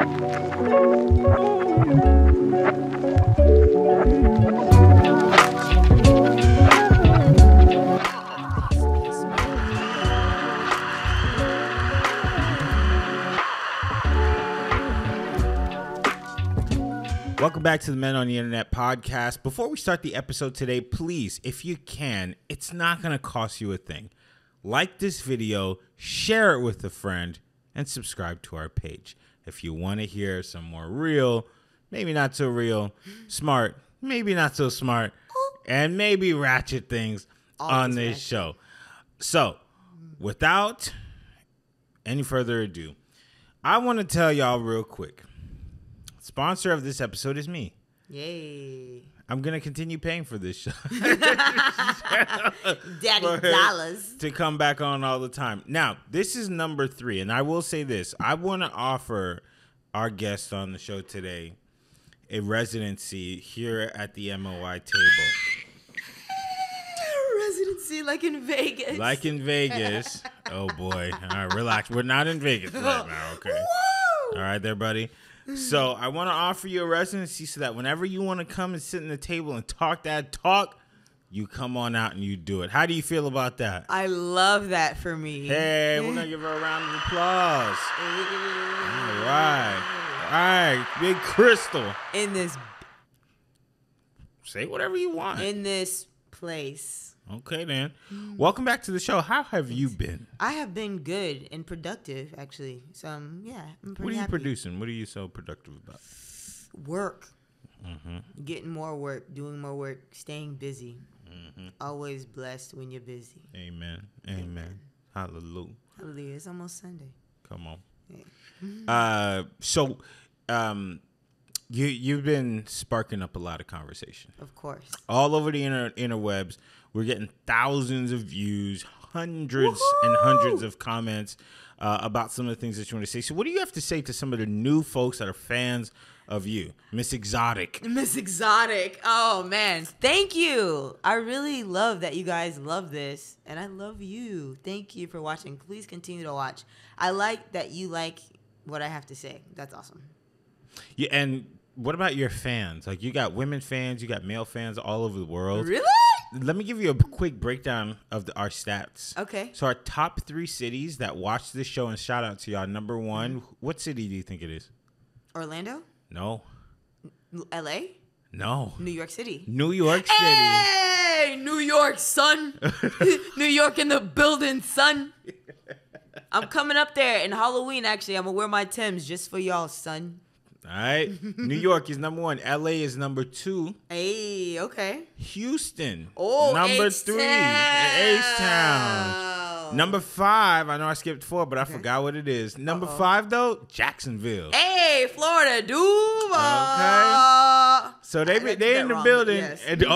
Welcome back to the Men on the Internet podcast. Before we start the episode today, please, if you can, it's not going to cost you a thing. Like this video, share it with a friend, and subscribe to our page. If you want to hear some more real, maybe not so real, smart, maybe not so smart, and maybe ratchet things on this show. So, without any further ado, I want to tell y'all real quick. Sponsor of this episode is me. Yay. I'm going to continue paying for this show. Daddy dollars. To come back on all the time. Now, this is number 3, and I will say this. I want to offer our guest on the show today a residency here at the MOI table. Residency like in Vegas. Like in Vegas. Oh, boy. All right, relax. We're not in Vegas right now, okay? Woo! All right there, buddy. So I want to offer you a residency so that whenever you want to come and sit in the table and talk that talk, you come on out and you do it. How do you feel about that? I love that for me. Hey, we're going to give her a round of applause. All right. All right. Big Crystal. In this. Say whatever you want. In this place. Okay, then. Welcome back to the show. How have you been? I have been good and productive, actually. So, yeah, I'm pretty What are you happy. producing? What are you so productive about? Work. Mm-hmm. Getting more work, doing more work, staying busy. Mm-hmm. Always blessed when you're busy. Amen. Amen. Hallelujah. Hallelujah. It's almost Sunday. Come on. Yeah. You've been sparking up a lot of conversation. Of course. All over the interwebs. We're getting thousands of views, hundreds and hundreds of comments about some of the things that you want to say. So what do you have to say to some of the new folks that are fans of you? Miss Exotic. Miss Exotic. Oh, man. Thank you. I really love that you guys love this. And I love you. Thank you for watching. Please continue to watch. I like that you like what I have to say. That's awesome. Yeah, and what about your fans? Like, you got women fans, you got male fans all over the world. Really? Let me give you a quick breakdown of our stats. Okay. So our top 3 cities that watch this show, and shout out to y'all. Number 1, what city do you think it is? Orlando? No. LA? No. New York City. New York City. Hey, New York, son. New York in the building, son. I'm coming up there in Halloween, actually. I'm going to wear my Timbs just for y'all, son. All right. New York is number 1. LA is number 2. Hey, okay. Houston. Oh, number H-Town. 3. H-Town. Number 5. I know I skipped 4, but I forgot what it is. Number 5, though, Jacksonville. Hey, Florida, Duval. Okay. So they in the building. Yes. And, they're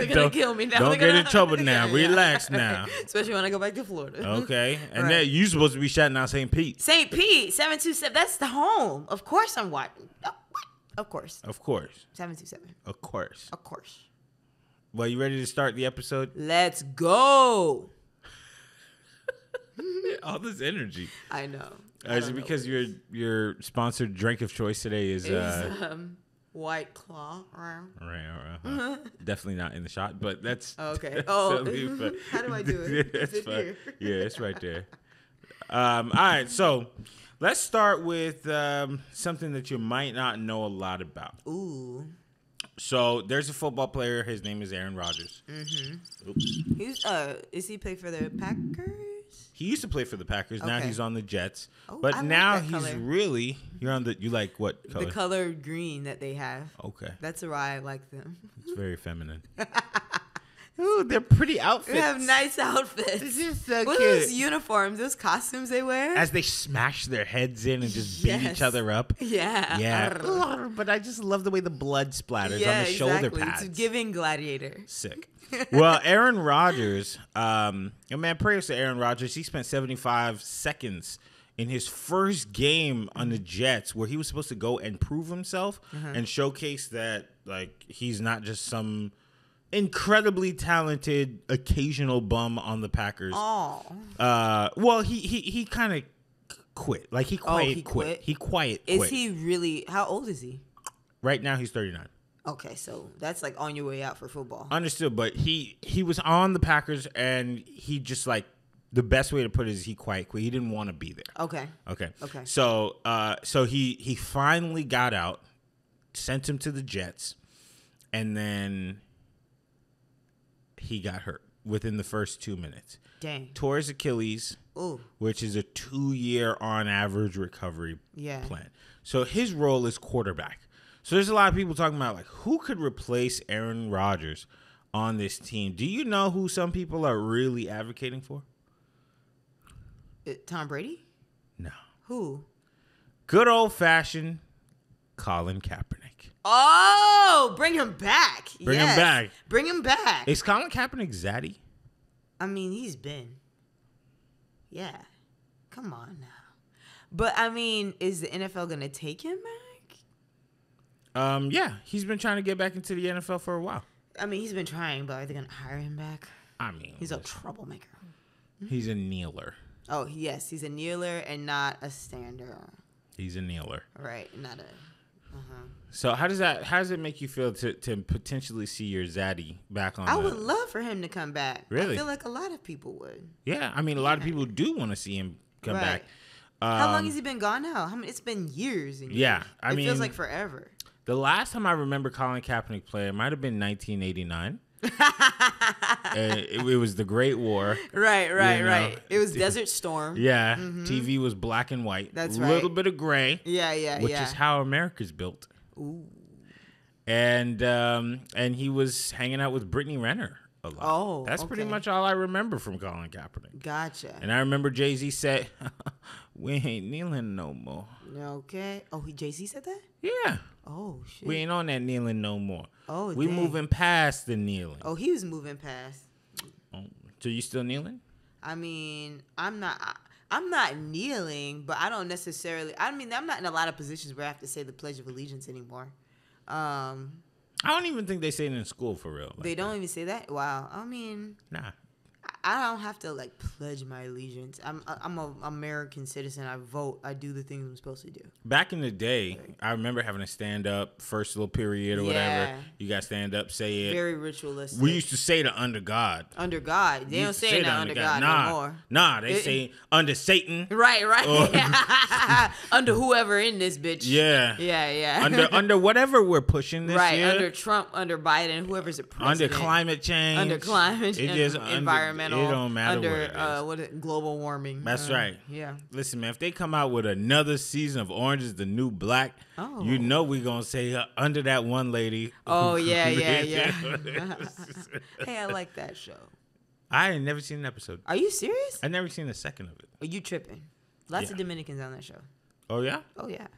gonna kill me now. Don't get in trouble now. Yeah. Relax now. Especially when I go back to Florida. Okay. And Right. then you supposed to be shouting out St. Pete. St. Pete, 727. That's the home. Of course I'm watching. Of course. Of course. 727. Of course. Of course. Well, you ready to start the episode? Let's go. All this energy. I know. Is it because your sponsored drink of choice today is White Claw. right. Definitely not in the shot, but that's Okay. Oh, but how do I do it? That's Is it fine. here? Yeah, it's right there. All right, so let's start with something that you might not know a lot about. Ooh. So there's a football player. His name is Aaron Rodgers. Mm-hmm. Oops. Is he play for the Packers? He used to play for the Packers. Now Okay. he's on the Jets. Oh, I But like now that he's color. really you like what color? The color green that they have. Okay. That's why I like them. It's very feminine. Ooh, they're pretty outfits. They have nice outfits. This is so What are cute. those uniforms? Those costumes they wear? As they smash their heads in and just beat Yes. each other up. Yeah. Yeah. Arr. But I just love the way the blood splatters Yeah, on the shoulder exactly. pads. It's giving gladiator. Sick. Well, Aaron Rodgers, man, prayers to Aaron Rodgers. He spent 75 seconds in his first game on the Jets where he was supposed to go and prove himself and showcase that, like, he's not just some incredibly talented occasional bum on the Packers. Oh. Well, he kind of quit. Like he he quit. quit? He quiet Is quit. he really? How old is he? Right now he's 39. Okay, so that's like on your way out for football. Understood, but he was on the Packers, and he just like, the best way to put it is he quiet quit. He didn't want to be there. Okay. Okay. Okay. So he finally got out, sent him to the Jets, and then he got hurt within the first 2 minutes. Dang. Tore his Achilles, which is a 2-year on average recovery plan. So his role is quarterback. So there's a lot of people talking about, like, who could replace Aaron Rodgers on this team? Do you know who some people are really advocating for? Tom Brady? No. Who? Good old-fashioned Colin Kaepernick. Oh, bring him back. Bring him back. Bring him back. Is Colin Kaepernick zaddy? I mean, he's been. Yeah. Come on now. But, I mean, is the NFL going to take him back? Yeah. He's been trying to get back into the NFL for a while. I mean, he's been trying, but are they going to hire him back? I mean, he's a troublemaker. He's a kneeler. Oh, yes. He's a kneeler and not a stander. He's a kneeler. Right. Not a... So how does it make you feel to potentially see your zaddy back on? I would love for him to come back. Really? I feel like a lot of people would. Yeah. I mean, a lot of people do want to see him come back. How long has he been gone now? It's been years and years. Yeah. I mean, it feels like forever. The last time I remember Colin Kaepernick playing might have been 1989. It was the Great War. Right. It was Desert Storm. Yeah. Mm-hmm. TV was black and white. That's right. A little bit of gray. Yeah. Which is how America's built. Ooh. And he was hanging out with Brittany Renner a lot. Oh, that's pretty much all I remember from Colin Kaepernick. Gotcha. And I remember Jay-Z said, "We ain't kneeling no more." Okay. Oh, Jay-Z said that? Yeah. Oh shit. We ain't on that kneeling no more. Oh, we dang. moving past the kneeling. Oh, he was moving past. Oh, so you still kneeling? I mean, I'm not kneeling, but I don't necessarily. I mean, I'm not in a lot of positions where I have to say the Pledge of Allegiance anymore. I don't even think they say it in school for real. They don't even say that? Wow. I mean, nah. I don't have to like pledge my allegiance. I'm an American citizen. I vote. I do the things I'm supposed to do. Back in the day, I remember having to stand up first little period or whatever. You got to stand up, say it. Very ritualistic. We used to say the under God. Under God. They don't say that under God no more. Nah, they say under Satan. Right. Under whoever in this bitch. Yeah. Under whatever we're pushing this year. Under Trump, under Biden, whoever's a president. Under climate change. Under climate change. Environmental. It don't matter under what it is. Global warming. That's right. Yeah. Listen, man, if they come out with another season of Orange is the New Black, you know we're going to say under that one lady. Oh, yeah. Hey, I like that show. I ain't never seen an episode. Are you serious? I never seen a second of it. Are you tripping? Lots of Dominicans on that show. Oh, yeah? Oh, yeah.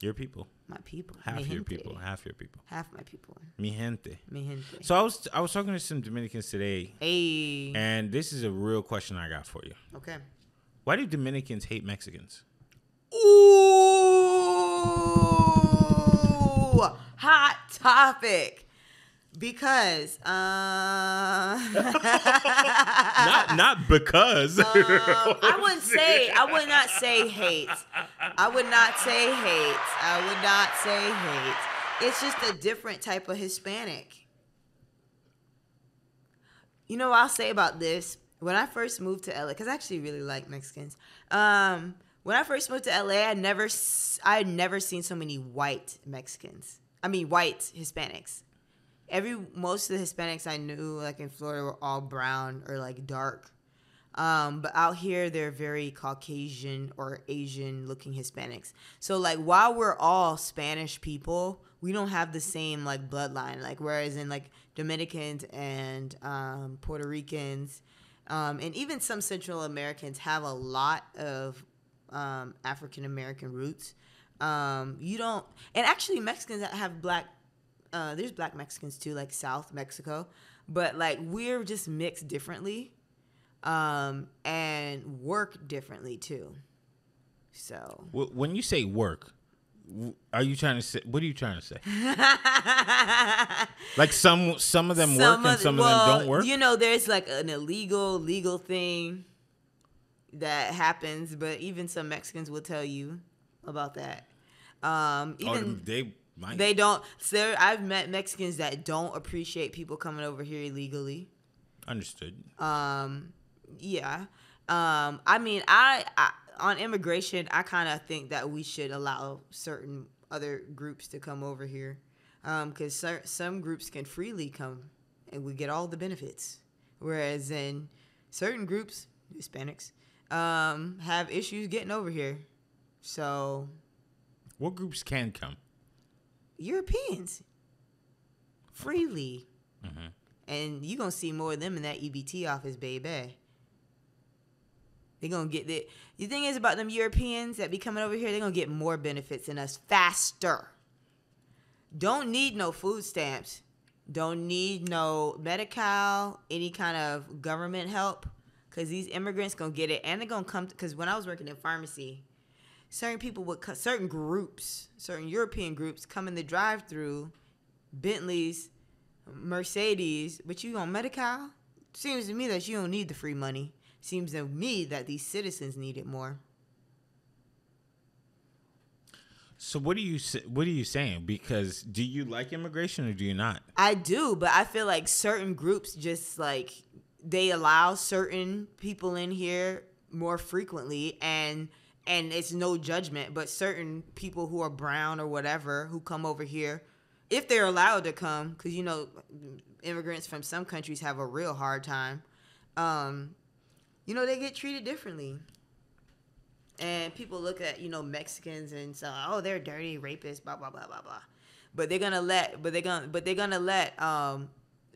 Your people. My people. Half your people. Half your people. Half my people. Mi gente. Mi gente. So I was talking to some Dominicans today. Hey. And this is a real question I got for you. Okay. Why do Dominicans hate Mexicans? Ooh. Hot topic. Because not because I would not say hate. It's just a different type of Hispanic. You know what I'll say about this? When I first moved to LA, because I actually really like Mexicans. When I first moved to LA, I had never seen so many white Hispanics. Most of the Hispanics I knew, like in Florida, were all brown or like dark. But out here, they're very Caucasian or Asian-looking Hispanics. So like, while we're all Spanish people, we don't have the same like bloodline. Like whereas in like Dominicans and Puerto Ricans, and even some Central Americans have a lot of African American roots. You don't, and actually Mexicans that have black. There's black Mexicans too, like South Mexico, but like we're just mixed differently, and work differently too. So when you say work, are you trying to say? What are you trying to say? Like some of them work and some of them don't work. You know, there's like an legal thing. that happens, but even some Mexicans will tell you about that. They don't. So I've met Mexicans that don't appreciate people coming over here illegally. Understood. Yeah. I mean, I on immigration, I kind of think that we should allow certain other groups to come over here, because some groups can freely come and we get all the benefits, whereas in certain groups, Hispanics, have issues getting over here. So, what groups can come? Europeans, freely, and you gonna see more of them in that EBT office, baby. They're gonna get the thing is about them Europeans that be coming over here, they're gonna get more benefits than us faster. Don't need no food stamps. Don't need no Medi-Cal, any kind of government help, because these immigrants gonna get it, and they're gonna come. Because when I was working in pharmacy, certain people would, certain groups, certain European groups, come in the drive-through, Bentleys, Mercedes, but you on Medi-Cal? Seems to me that you don't need the free money. Seems to me that these citizens need it more. So what are you saying? Because do you like immigration or do you not? I do, but I feel like certain groups just like they allow certain people in here more frequently, and it's no judgment. But certain people who are brown or whatever who come over here, if they're allowed to come, because you know immigrants from some countries have a real hard time. You know, they get treated differently. And people look at, you know, Mexicans and say, oh, they're dirty rapists, blah, blah, blah, blah, blah. But they're gonna let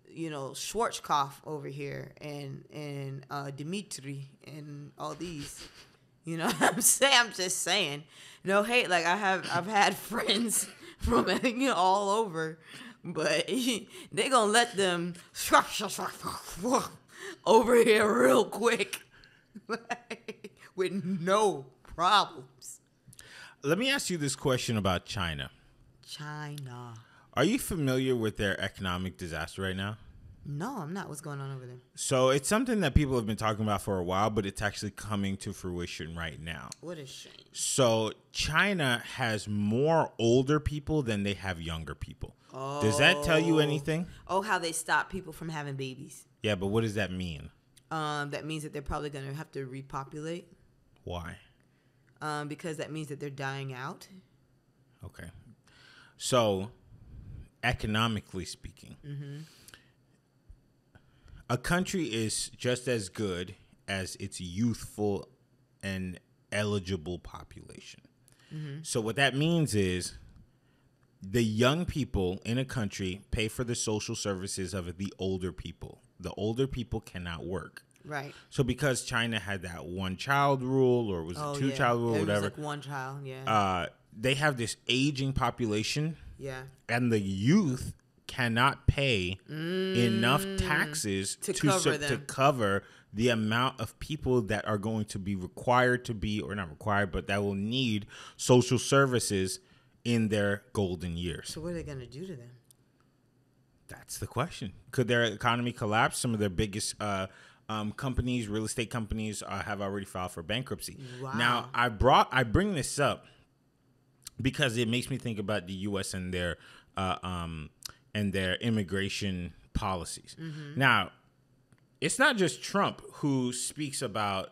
you know, Schwarzkopf over here and Dimitri and all these. You know what I'm saying? I'm just saying. No hate, like I've had friends from all over, but they gonna let them over here real quick with no problems. Let me ask you this question about China. China. Are you familiar with their economic disaster right now? No, I'm not. What's going on over there? So it's something that people have been talking about for a while, but it's actually coming to fruition right now. What a shame. So China has more older people than they have younger people. Oh. Does that tell you anything? Oh, how they stop people from having babies. Yeah, but what does that mean? That means that they're probably going to have to repopulate. Why? Because that means that they're dying out. Okay. So, economically speaking, a country is just as good as its youthful and eligible population. So what that means is the young people in a country pay for the social services of the older people. The older people cannot work. Right. So because China had that one-child rule, or was it two-child rule, or whatever. It was like one child, yeah. They have this aging population. Yeah. And the youth cannot pay enough taxes to cover the amount of people that are going to be required to be, or not required, but that will need social services in their golden years. So what are they going to do to them? That's the question. Could their economy collapse? Some of their biggest companies, real estate companies, have already filed for bankruptcy. Wow. Now, I bring this up because it makes me think about the U.S. and their immigration policies. Now, it's not just Trump who speaks about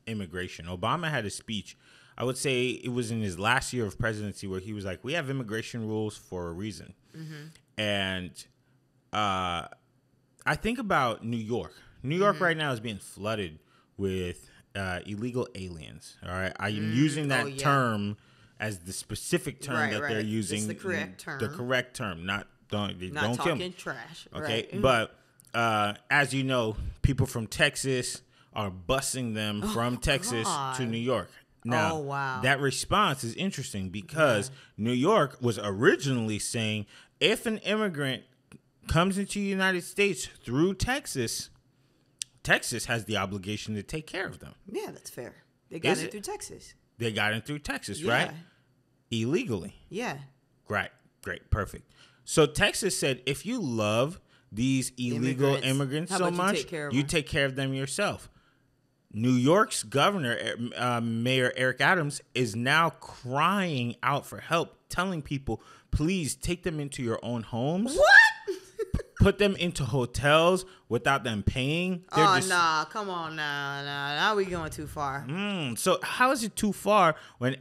immigration. Obama had a speech. I would say it was in his last year of presidency where he was like, we have immigration rules for a reason. And I think about New York. New York right now is being flooded with illegal aliens. All right. I am using that term as the specific term that they're using. It's the correct term. The correct term. Don't kill me. Not talking trash. Okay. Right. But as you know, people from Texas are busing them from Texas to New York. Now, that response is interesting because New York was originally saying if an immigrant comes into the United States through Texas, Texas has the obligation to take care of them. Yeah, that's fair. They got it through Texas. They got it through Texas, right? Illegally. Yeah. Great, perfect. So Texas said, if you love these illegal immigrants so much, you take care of them yourself. New York's governor, Mayor Eric Adams, is now crying out for help, telling people, please take them into your own homes. What? Put them into hotels without them paying. Nah, come on now. Now we going too far. So how is it too far when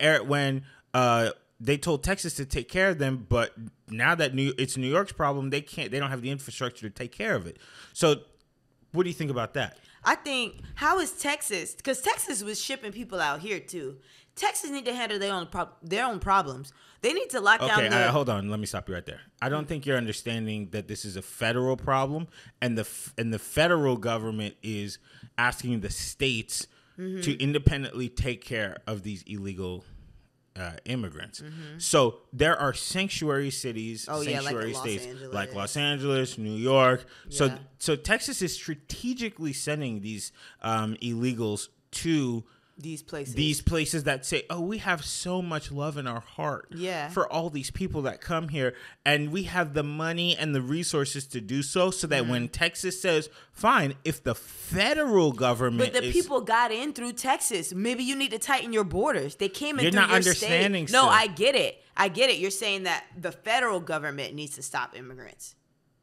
they told Texas to take care of them, but now that it's New York's problem, they don't have the infrastructure to take care of it. So what do you think about that? I think, how is Texas? Because Texas was shipping people out here too. Texas need to handle their own problems. They need to lock down. Hold on. Let me stop you right there. I don't think you're understanding that this is a federal problem, and the federal government is asking the states to independently take care of these illegal immigrants. So there are sanctuary cities, sanctuary states like Los Angeles, New York. Yeah. So Texas is strategically sending these illegals to these places that say, oh, we have so much love in our heart for all these people that come here, and we have the money and the resources to do so that when Texas says, fine, if the federal government people got in through Texas, maybe you need to tighten your borders. They came in through your state. You're not understanding. No, I get it. You're saying that the federal government needs to stop immigrants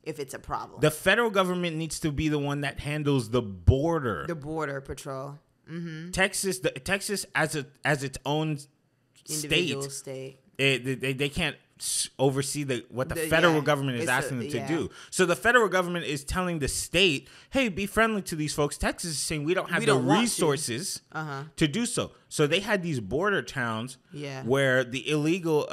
if it's a problem. The federal government needs to be the one that handles the border. The border patrol. Texas as its own state. They can't oversee what the federal government is asking them to do. So the federal government is telling the state, "Hey, be friendly to these folks." Texas is saying we don't have the resources to do so. So they had these border towns where the illegal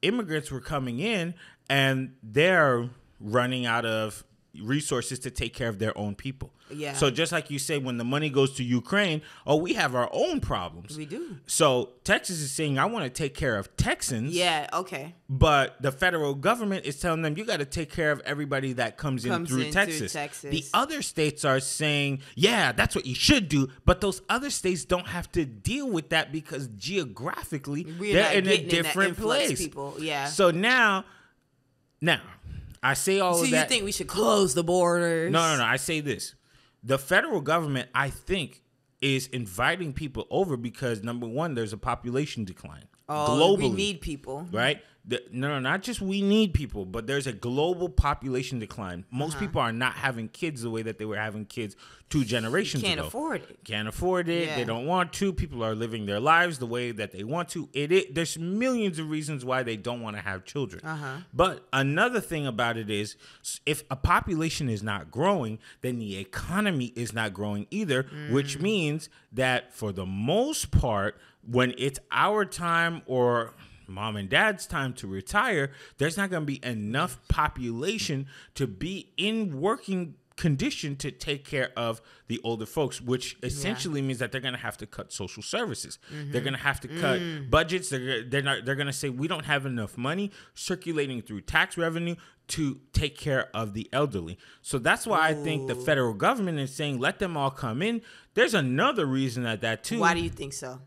immigrants were coming in, and they're running out of resources to take care of their own people. Yeah. So just like you say, when the money goes to Ukraine, we have our own problems. We do. So Texas is saying, I want to take care of Texans. Yeah, okay. But the federal government is telling them, you got to take care of everybody that comes in through Texas. The other states are saying, yeah, that's what you should do. But those other states don't have to deal with that because geographically, they're in a different place. People. Yeah. So now, I say all of that. So you think we should close the borders? No. I say this. The federal government, I think, is inviting people over because, number one, there's a population decline. Globally. We need people. Right? Not just we need people, but there's a global population decline. Most people are not having kids the way that they were having kids 2 generations ago. Can't afford it. Yeah. They don't want to. People are living their lives the way that they want to. There's millions of reasons why they don't want to have children. But another thing about it is, if a population is not growing, then the economy is not growing either, which means that for the most part, when it's our time or mom and dad's time to retire, there's not going to be enough population to be in working condition to take care of the older folks, which essentially means that they're going to have to cut social services. They're going to have to cut budgets. They're going to say we don't have enough money circulating through tax revenue to take care of the elderly. So that's why I think the federal government is saying let them all come in. There's another reason that too. Why do you think so?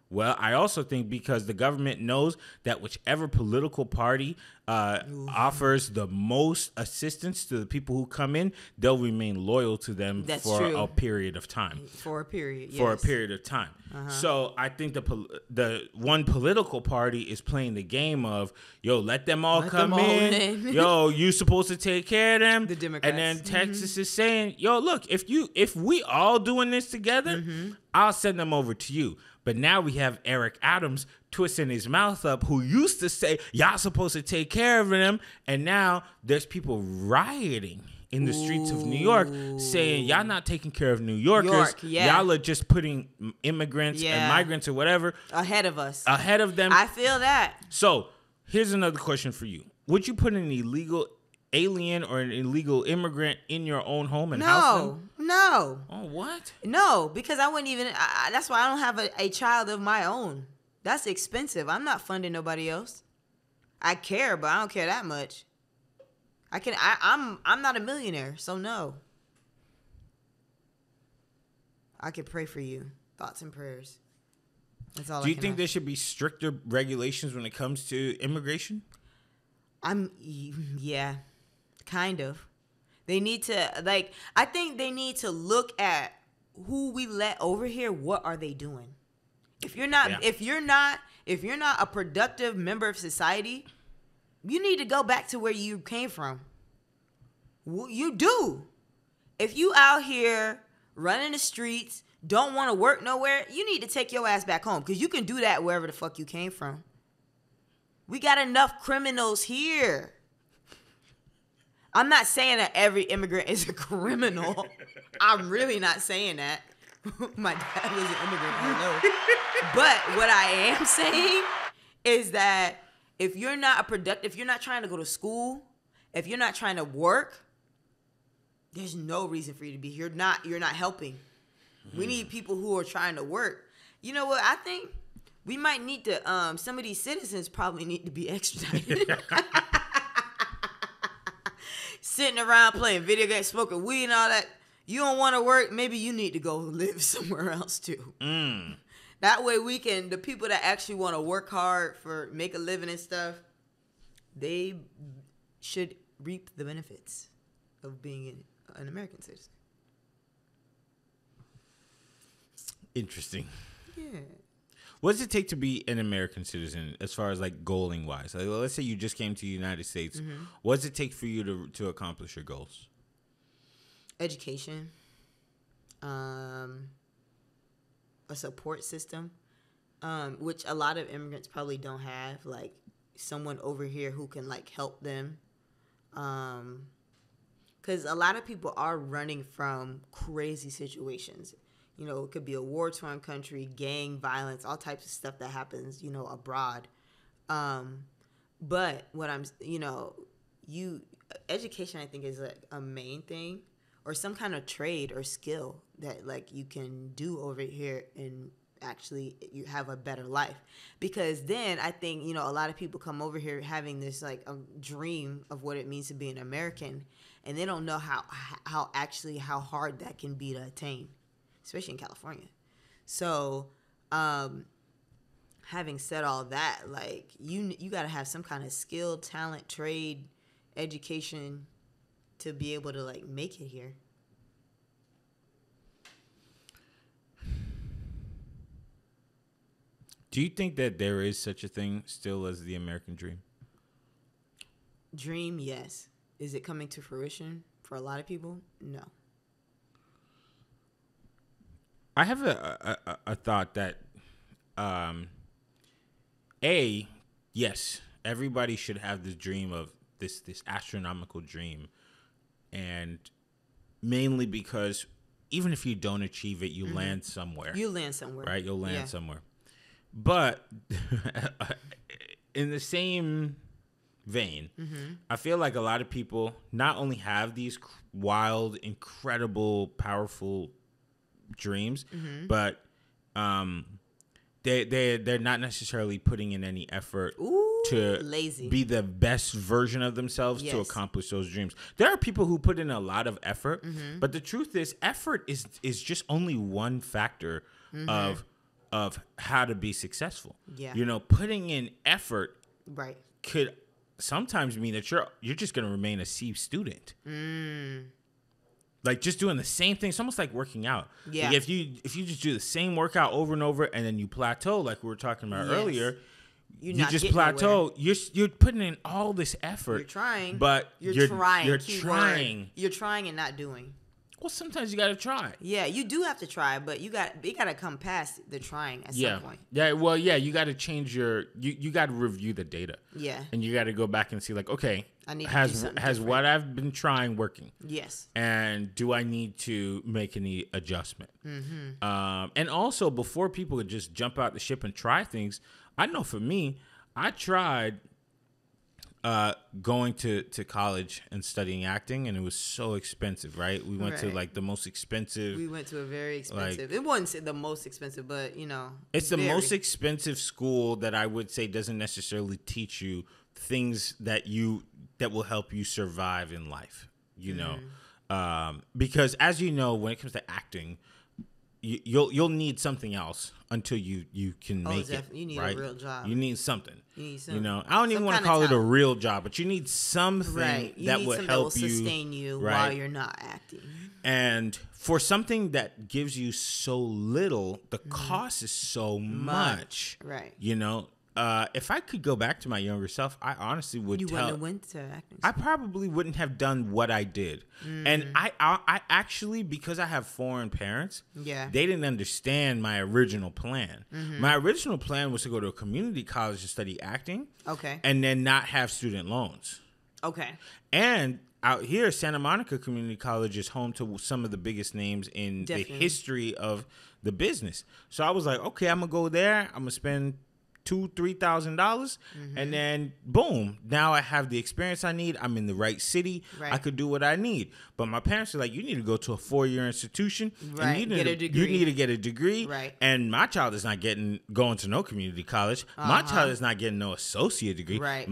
Well, I also think because the government knows that whichever political party offers the most assistance to the people who come in, they'll remain loyal to them a period of time. For a period, yes. For a period of time. So I think the one political party is playing the game of, let them all come in. You supposed to take care of them. The Democrats. And then Texas is saying, look, if we all doing this together, I'll send them over to you. But now we have Eric Adams twisting his mouth up, who used to say, y'all supposed to take care of them. And now there's people rioting in the streets of New York saying, y'all not taking care of New Yorkers. Y'all are just putting immigrants and migrants or whatever ahead of us. Ahead of them. I feel that. So here's another question for you. Would you put an illegal alien or an illegal immigrant in your own home and house them? No. Oh, what? No, because I wouldn't even. That's why I don't have a child of my own. That's expensive. I'm not funding nobody else. I care, but I don't care that much. I'm not a millionaire, so no. I can pray for you. Thoughts and prayers. That's all. Do you think there should be stricter regulations when it comes to immigration? Yeah, kind of. They need to, I think they need to look at who we let over here, what are they doing? If you're not a productive member of society, you need to go back to where you came from. You do. If you out here running the streets, don't want to work nowhere, you need to take your ass back home, because you can do that wherever the fuck you came from. We got enough criminals here. I'm not saying that every immigrant is a criminal. I'm really not saying that. My dad was an immigrant, I know. But what I am saying is that if you're not if you're not trying to go to school, if you're not trying to work, there's no reason for you to be here. You're not helping. We need people who are trying to work. You know what? I think we might need to, some of these citizens probably need to be extradited. Sitting around playing video games, smoking weed and all that. You don't want to work, maybe you need to go live somewhere else too. That way the people that actually want to work hard for make a living and stuff, they should reap the benefits of being an American citizen. Interesting. Yeah. What does it take to be an American citizen as far as like goaling wise? Like, let's say you just came to the United States. Mm-hmm. What does it take for you to accomplish your goals? Education. A support system, which a lot of immigrants probably don't have. Like someone over here who can like help them. Because a lot of people are running from crazy situations. You know, it could be a war-torn country, gang violence, all types of stuff that happens, you know, abroad. But what education, I think, is like a main thing, or some kind of trade or skill that like you can do over here and actually you have a better life. Because then I think, you know, a lot of people come over here having this like a dream of what it means to be an American, and they don't know how hard that can be to attain, especially in California. So, having said all that, like you got to have some kind of skill, talent, trade, education to be able to like make it here. Do you think that there is such a thing still as the American dream? Dream, yes. Is it coming to fruition for a lot of people? No. I have a thought that, yes, everybody should have this dream of this astronomical dream, and mainly because even if you don't achieve it, you land somewhere. You land somewhere, right? You'll land somewhere. But in the same vein, I feel like a lot of people not only have these wild, incredible, powerful dreams, but they're not necessarily putting in any effort to be the best version of themselves to accomplish those dreams. There are people who put in a lot of effort, but the truth is effort is just only one factor of how to be successful. Yeah. You know, putting in effort could sometimes mean that you're just going to remain a C student. Like just doing the same thing. It's almost like working out. Yeah. Like if you just do the same workout over and over and then you plateau, like we were talking about earlier, you just plateau. Nowhere. You're putting in all this effort. You're trying, but you're trying. You're trying and not doing. Well, sometimes you got to try. Yeah, you do have to try, but you got to come past the trying at some point. Yeah, well, yeah, you got to change you got to review the data. Yeah. And you got to go back and see like, okay, I need has what I've been trying working? Yes. And do I need to make any adjustment? And also before people would just jump out the ship and try things, I know for me, I tried going to college and studying acting, and it was so expensive, right? We went to like the most expensive. We went to a very expensive. It wasn't the most expensive, but you know, it's the most expensive school that I would say doesn't necessarily teach you things that will help you survive in life. You know, because as you know, when it comes to acting, you'll need something else until you can make it. You need right? a real job. You need something. You need I don't even want to call it a real job, but you need something that would help that will sustain you while you're not acting. And for something that gives you so little, the cost is so much. Right. If I could go back to my younger self, I honestly would wouldn't have went to acting school. I probably wouldn't have done what I did. And I actually, because I have foreign parents, they didn't understand my original plan. My original plan was to go to a community college to study acting. Okay. And then not have student loans. Okay. And out here, Santa Monica Community College is home to some of the biggest names in the history of the business. So I was like, okay, I'm going to go there. I'm going to spend $2,000-$3,000, and then boom, now I have the experience I need. I'm in the right city. Right. I could do what I need. But my parents are like, you need to go to a 4-year institution. Right. And you need to get a degree. Right. And my child is not going to no community college. My child is not getting no associate degree. Right.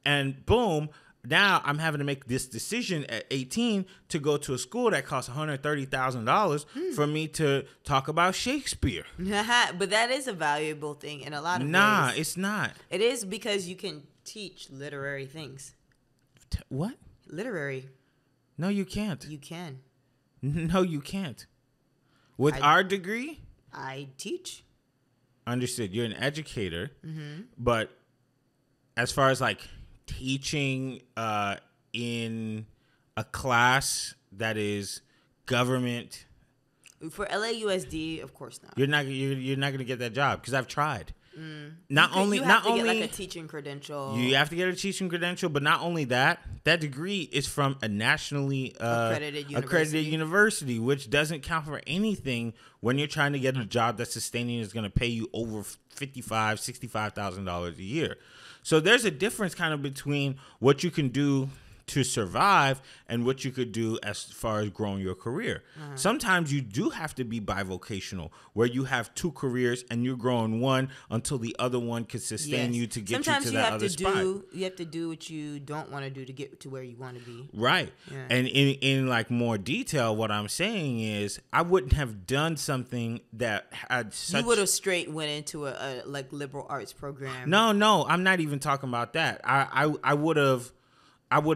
And boom, now I'm having to make this decision at 18 to go to a school that costs $130,000 for me to talk about Shakespeare. But that is a valuable thing in a lot of ways. Nah, it's not. It is, because you can teach literary things. What? Literary. No, you can't. You can. No, you can't. With our degree? I teach. Understood. You're an educator. But as far as like teaching in a class that is government, for LAUSD, of course not. You're not going to get that job, because I've tried. You have to get like a teaching credential. You have to get a teaching credential, but not only that, that degree is from a nationally accredited university, which doesn't count for anything when you're trying to get a job that's sustaining, is going to pay you over $65,000 a year. So there's a difference kind of between what you can do to survive and what you could do as far as growing your career. Sometimes you do have to be bivocational, where you have two careers and you're growing one until the other one can sustain you to get you to that other spot. You have to do what you don't want to do to get to where you want to be. Right. Yeah. And in like more detail, what I'm saying is I wouldn't have done something that had such... You would have straight went into a like liberal arts program. No, I'm not even talking about that. I would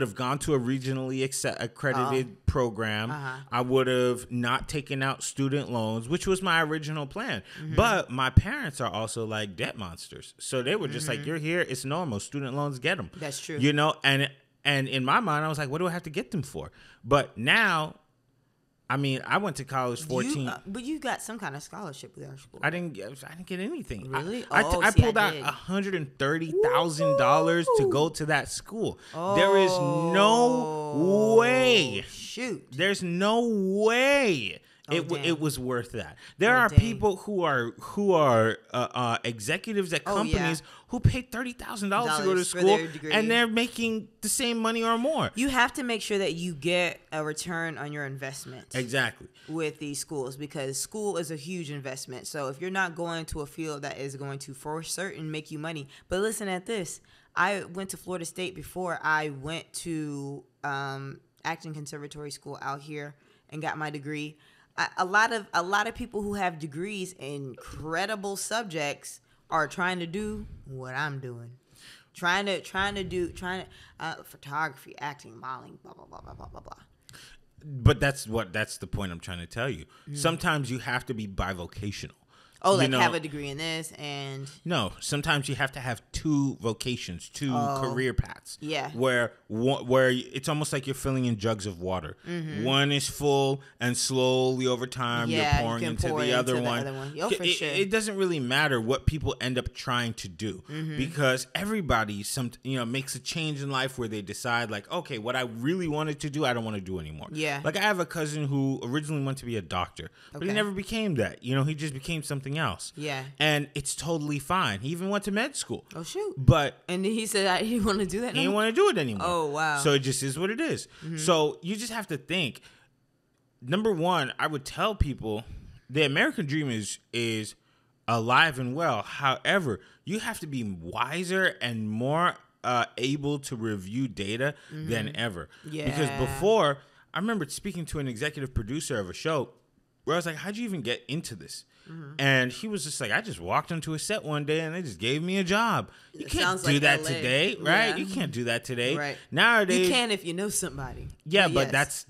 have gone to a regionally accredited program. I would have not taken out student loans, which was my original plan. But my parents are also like debt monsters. So they were just like, you're here, it's normal. Student loans, get them. That's true. And in my mind, I was like, what do I have to get them for? But now, I mean, I went to college 14. But you got some kind of scholarship with our school. I didn't get anything. Really? I pulled out $130,000 to go to that school. There is no way. Shoot. There's no way. It was worth that. There are people who are executives at companies who paid $30,000 to go to school, and they're making the same money or more. You have to make sure that you get a return on your investment. Exactly. With these schools, because school is a huge investment. So if you're not going to a field that is going to for certain make you money, but listen at this. I went to Florida State before I went to acting conservatory school out here and got my degree. A lot of people who have degrees in credible subjects are trying to do what I'm doing, trying to photography, acting, modeling, blah blah blah blah blah blah blah. But that's the point I'm trying to tell you. Sometimes you have to be bivocational. Oh, like have a degree in this and... No, sometimes you have to have two vocations, two career paths. Yeah. Where it's almost like you're filling in jugs of water. One is full, and slowly over time you're pouring into the other one. Oh, for sure. It doesn't really matter what people end up trying to do, because everybody makes a change in life where they decide like, okay, what I really wanted to do, I don't want to do anymore. Yeah. Like I have a cousin who originally wanted to be a doctor, but he never became that. He just became something else. Yeah. And it's totally fine. He even went to med school. Oh, shoot. And he said he didn't want to do that. He didn't want to do it anymore. Oh, wow. So it just is what it is. So you just have to think. Number one, I would tell people the American dream is alive and well. However, you have to be wiser and more able to review data than ever. Yeah. Because before, I remember speaking to an executive producer of a show, where I was like, how'd you even get into this? And he was just like, I just walked onto a set one day and they just gave me a job. You can't do that today, right? Yeah. You can't do that today. Right. Nowadays, you can if you know somebody. Yeah, but that's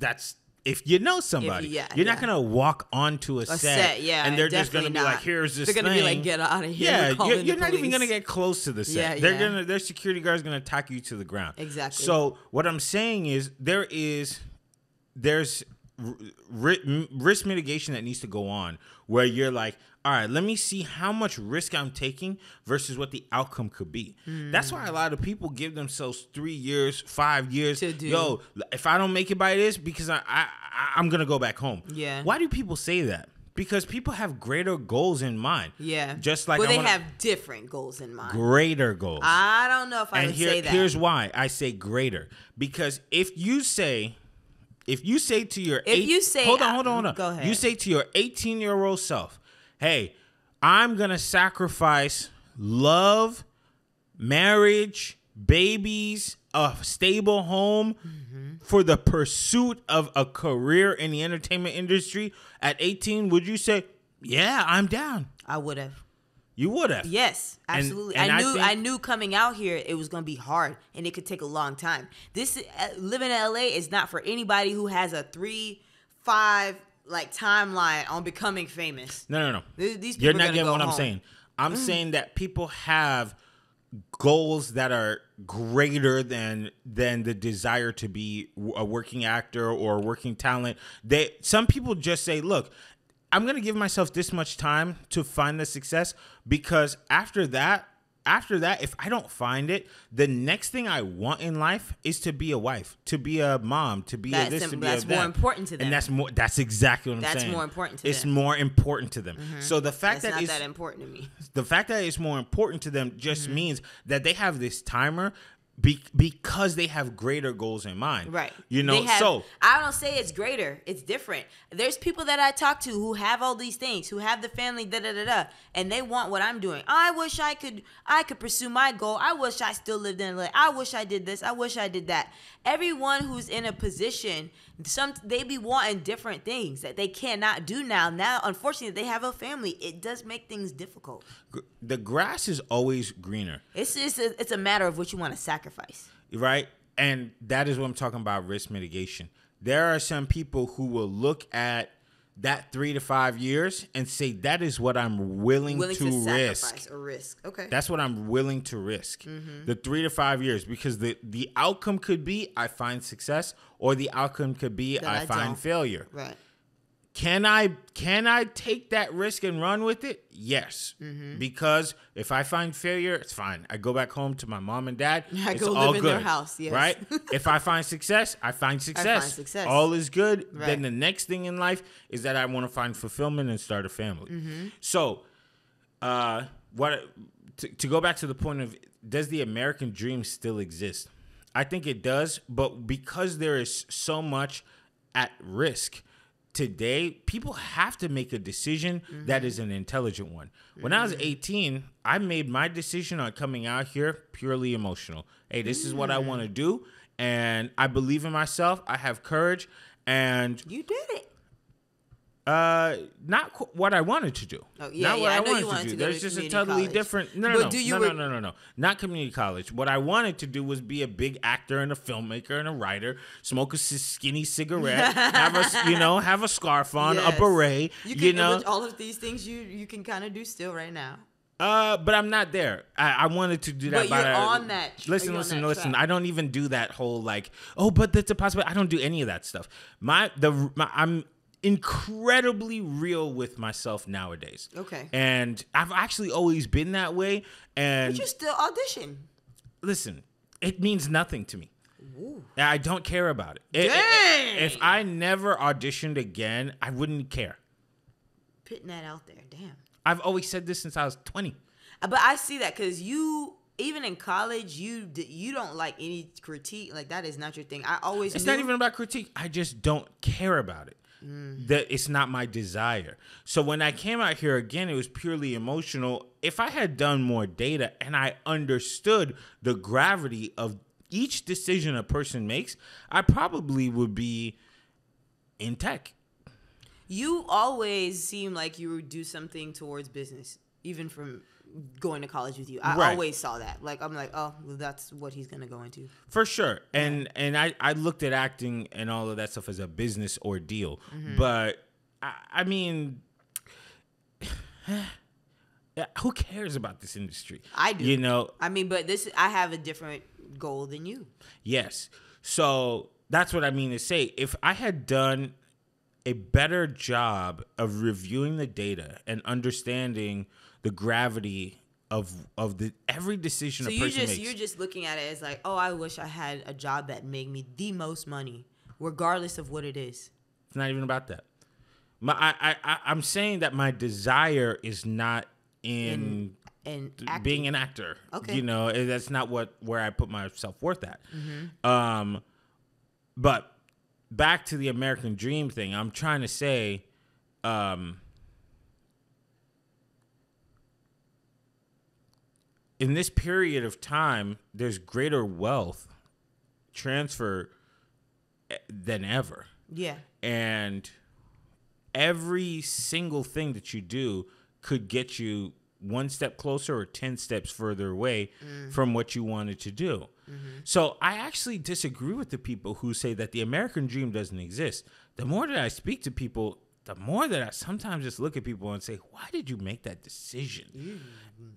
if you know somebody. You're not gonna walk onto a set, and they're just gonna be like, here's this thing. They're gonna be like, get out of here. Yeah, you're not even gonna get close to the set. Their security guard's gonna attack you to the ground. Exactly. So what I'm saying is there's risk mitigation that needs to go on where you're like, all right, let me see how much risk I'm taking versus what the outcome could be. That's why a lot of people give themselves 3 years, 5 years to do. Yo, if I don't make it by this, because I'm going to go back home. Yeah. Why do people say that? Because people have greater goals in mind. Yeah. Just like they have different goals in mind. Greater goals. I don't know if I would say that. Here's why I say greater. Because if you say to your hold on. Go ahead. You say to your 18-year-old self, hey, I'm going to sacrifice love, marriage, babies, a stable home for the pursuit of a career in the entertainment industry at 18. Would you say, yeah, I'm down? I would have. You would have. Yes, absolutely. And I knew coming out here it was going to be hard and it could take a long time. This living in LA is not for anybody who has a 3-5 timeline on becoming famous. No. These people You're not getting what I'm saying. I'm saying that people have goals that are greater than the desire to be a working actor or working talent. Some people just say, look, I'm going to give myself this much time to find the success, because after that, if I don't find it, the next thing I want in life is to be a wife, to be a mom, to be a this, to be a that. That's more important to them. And that's exactly what I'm saying. That's more important to them. It's more important to them. So the fact that's not that important to me. The fact that it's more important to them just means that they have this timer because they have greater goals in mind. Right. You know, I don't say it's greater. It's different. There's people that I talk to who have all these things, who have the family, and they want what I'm doing. I wish I could pursue my goal. I wish I still lived in LA. I wish I did this. I wish I did that. Everyone who's in a position, they be wanting different things that they cannot do now. Now, unfortunately, they have a family. It does make things difficult. The grass is always greener. It's a matter of what you want to sacrifice. Right? And that is what I'm talking about, risk mitigation. There are some people who will look at that 3 to 5 years and say, that is what I'm willing to risk. Sacrifice or risk. Okay. That's what I'm willing to risk. The 3 to 5 years, because the outcome could be I find success, or the outcome could be I find failure. Right. Can I take that risk and run with it? Yes. Because if I find failure, it's fine. I go back home to my mom and dad. I it's go all live in good, their house. Yes. Right? If I find success, I find success. All is good. Right. Then the next thing in life is that I want to find fulfillment and start a family. So, to go back to the point of, does the American dream still exist? I think it does, but because there is so much at risk today, people have to make a decision that is an intelligent one. When I was 18, I made my decision on coming out here purely emotional. Hey, this is what I want to do, and I believe in myself. I have courage, and you did it. Not what I wanted to do. Oh, yeah, not what I I know you wanted wanted to do. to go There's to just a community totally college. different. No. Not community college. What I wanted to do was be a big actor and a filmmaker and a writer. Smoke a skinny cigarette. have a scarf on, a beret. You can, all of these things you can kind of do still right now. But I'm not there. I wanted to do that. But you're on that. Listen. I don't even do that whole but that's a possibility. I don't do any of that stuff. I'm incredibly real with myself nowadays. Okay. And I've actually always been that way. And but you still audition. Listen, it means nothing to me. Ooh. I don't care about it. Dang. If I never auditioned again, I wouldn't care. Putting that out there. Damn. I've always said this since I was 20. But I see that because even in college, you don't like any critique. Like, that is not your thing. It's not even about critique. I just don't care about it. That it's not my desire. So when I came out here again, it was purely emotional. If I had done more data and I understood the gravity of each decision a person makes, I probably would be in tech. You always seem like you would do something towards business, even from going to college with you. I always saw that. Like, I'm like, oh, well, that's what he's going to go into. For sure. And I looked at acting and all of that stuff as a business ordeal. But, I mean, who cares about this industry? I do. You know? I mean, but I have a different goal than you. Yes. So that's what I mean to say. If I had done a better job of reviewing the data and understanding the gravity of every decision a person makes. You're just looking at it as like, oh, I wish I had a job that made me the most money, regardless of what it is. It's not even about that. I'm saying that my desire is not in being an actor. Okay. You know, that's not where I put my self-worth at. But back to the American dream thing, I'm trying to say, in this period of time, there's greater wealth transfer than ever. Yeah. And every single thing that you do could get you one step closer or 10 steps further away from what you wanted to do. So I actually disagree with the people who say that the American dream doesn't exist. The more that I speak to people, the more that I sometimes just look at people and say, why did you make that decision?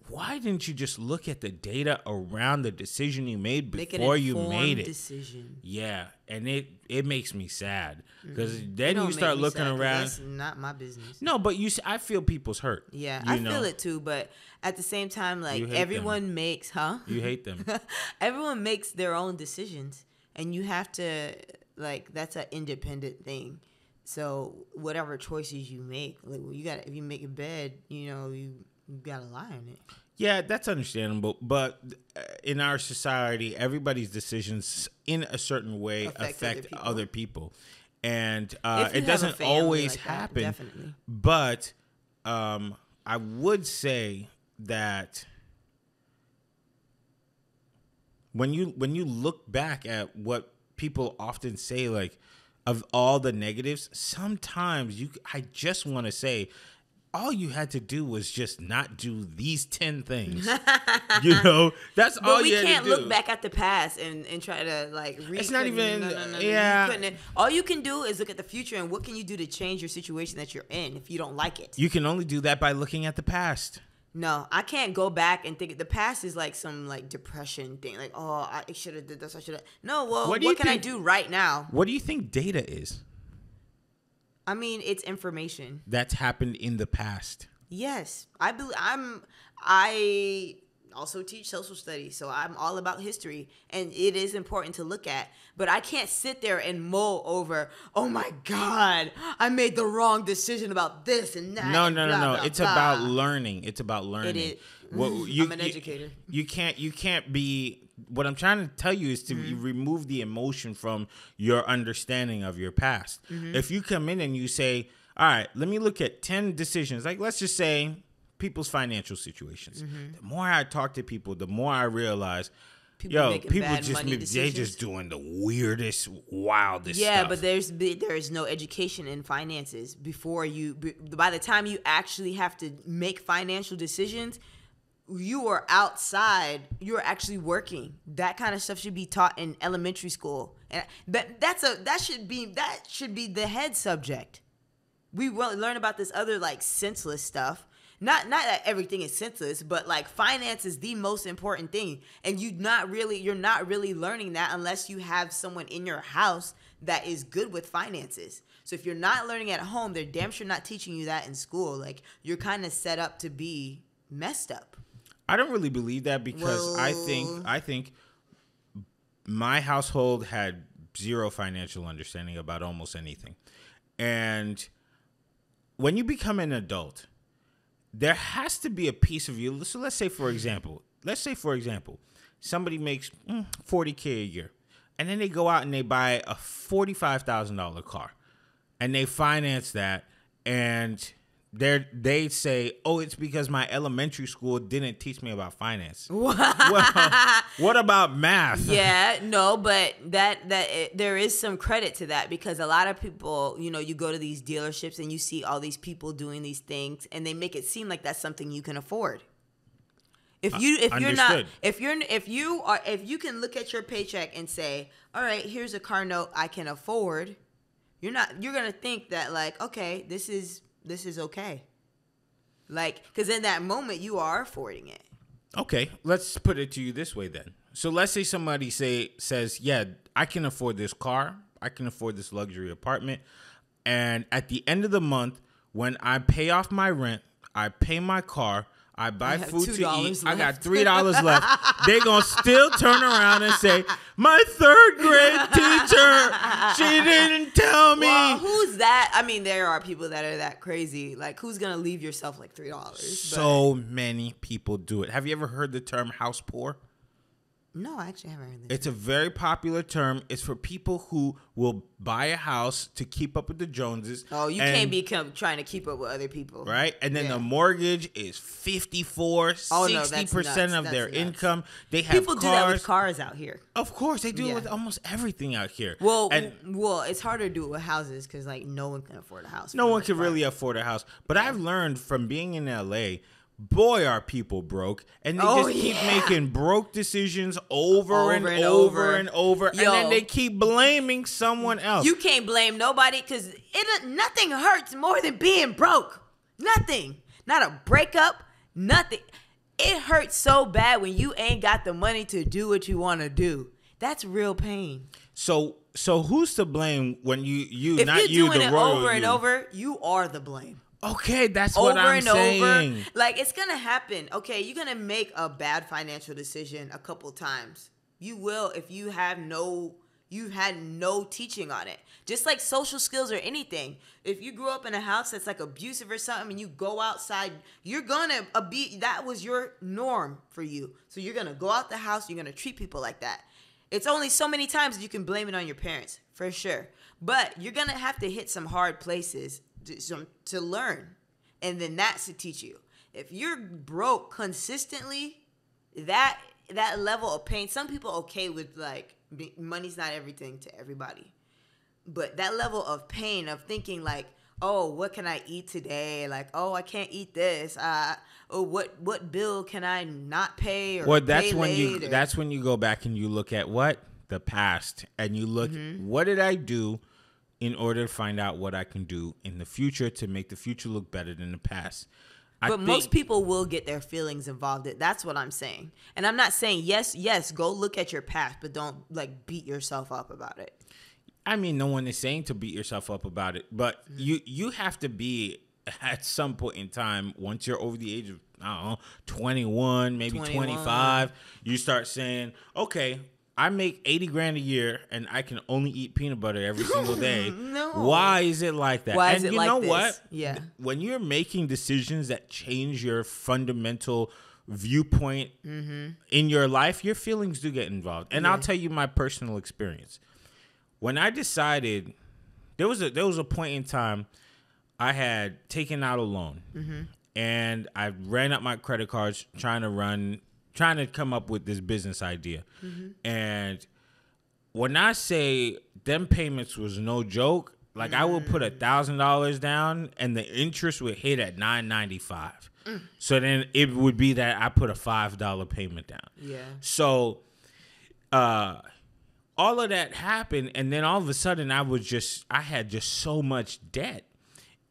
Why didn't you just look at the data around the decision you made before you made it? Decision. Yeah, and it makes me sad because then you start looking around. That's not my business. No, but I feel people's hurt. Yeah, I feel it too, but at the same time, like everyone makes, You hate them. Everyone makes their own decisions, and you have to that's an independent thing. So whatever choices you make, like if you make a bed, you gotta lie in it. Yeah, that's understandable. But in our society, everybody's decisions in a certain way affect other people. And it doesn't always happen. Definitely. But I would say that when you look back at what people often say, like, of all the negatives, sometimes I just want to say, all you had to do was just not do these 10 things. That's all you had to do. But we can't look back at the past and try to it's not even. No, yeah. All you can do is look at the future and what can you do to change your situation that you're in if you don't like it. You can only do that by looking at the past. No, I can't go back and think the past is like some depression thing. Like, oh, I should have did this. I should have. No, well, what can I do right now? What do you think data is? I mean, it's information that's happened in the past. Yes, I also teach social studies, so I'm all about history, and it is important to look at. But I can't sit there and mull over, oh my God, I made the wrong decision about this and that. No. Blah, it's blah. about learning. It's about learning. It is. I'm an educator. You can't be. What I'm trying to tell you is to remove the emotion from your understanding of your past. If you come in and you say, all right, let me look at 10 decisions. Like, let's just say people's financial situations. The more I talk to people, the more I realize, people just doing the weirdest, wildest stuff. Yeah, but there's no education in finances by the time you actually have to make financial decisions. You are outside. You're actually working. That kind of stuff should be taught in elementary school, and that should be the head subject. We will learn about this other senseless stuff. Not that everything is senseless, but finance is the most important thing, and you're not really learning that unless you have someone in your house that is good with finances. So if you're not learning at home, they're damn sure not teaching you that in school. You're kind of set up to be messed up. I don't really believe that because I think my household had zero financial understanding about almost anything. And when you become an adult, there has to be a piece of you. So let's say, for example, somebody makes $40K a year, and then they go out and they buy a $45,000 car, and they finance that, and they say, oh, it's because my elementary school didn't teach me about finance. Well, what about math? Yeah, no, but there is some credit to that, because a lot of people, you go to these dealerships and you see all these people doing these things, and they make it seem like that's something you can afford. If you can look at your paycheck and say, all right, here's a car note I can afford, you're gonna think that, like, okay, this is okay. Like, because in that moment you are affording it. Okay, let's put it to you this way then. So let's say somebody says, yeah, I can afford this car, I can afford this luxury apartment, and at the end of the month, when I pay off my rent, I pay my car, I buy food to eat, left. I got $3 left. They gonna still turn around and say, my third grade teacher, she didn't tell me. Well, who's that? I mean, there are people that are that crazy. Like, who's gonna leave yourself like $3? So many people do it. Have you ever heard the term house poor? No, I actually haven't heard this. It's a very popular term. It's for people who will buy a house to keep up with the Joneses. Oh, you can't be trying to keep up with other people. Right? And then the mortgage is 60% of their income. They have people do that with cars out here. Of course, they do it with almost everything out here. Well, it's harder to do it with houses because, like, no one can afford a house. No one can really afford a house. But I've learned from being in LA, boy, are people broke, and they keep making broke decisions over and over. And then they keep blaming someone else. You can't blame nobody, because nothing hurts more than being broke. Nothing. Not a breakup. Nothing. It hurts so bad when you ain't got the money to do what you want to do. That's real pain. So who's to blame when you if not you're you, doing the it royal over and you. over, you are the blame. Okay, that's what I'm saying. Over. Like, it's going to happen. Okay, you're going to make a bad financial decision a couple times. You will if you had no teaching on it. Just like social skills or anything. If you grew up in a house that's like abusive or something and you go outside, you're going to that was your norm for you. So you're going to go out the house, you're going to treat people like that. It's only so many times you can blame it on your parents, for sure. But you're going to have to hit some hard places to learn, and then that's to teach you. If you're broke consistently, that level of pain, some people okay with, like, money's not everything to everybody, but that level of pain of thinking, like, oh, what can I eat today? Like, oh, I can't eat this. Oh, what bill can I not pay or that's pay when later? That's when you go back and you look at the past, and you look, what did I do in order to find out what I can do in the future to make the future look better than the past. But most people will get their feelings involved. That's what I'm saying. And I'm not saying, yes, go look at your past, but don't, like, beat yourself up about it. I mean, no one is saying to beat yourself up about it, but you have to be, at some point in time, once you're over the age of, I don't know, 21, maybe 25, you start saying, okay, I make $80,000 a year and I can only eat peanut butter every single day. No. Why is it like that? Why is it like this? And you know what? Yeah. When you're making decisions that change your fundamental viewpoint in your life, your feelings do get involved. And I'll tell you my personal experience. When I decided, there was a point in time I had taken out a loan, and I ran up my credit cards trying to come up with this business idea. And when I say them payments was no joke, like, I would put $1,000 down and the interest would hit at $9.95. So then it would be that I put a $5 payment down. Yeah. So all of that happened, and then all of a sudden I had just so much debt.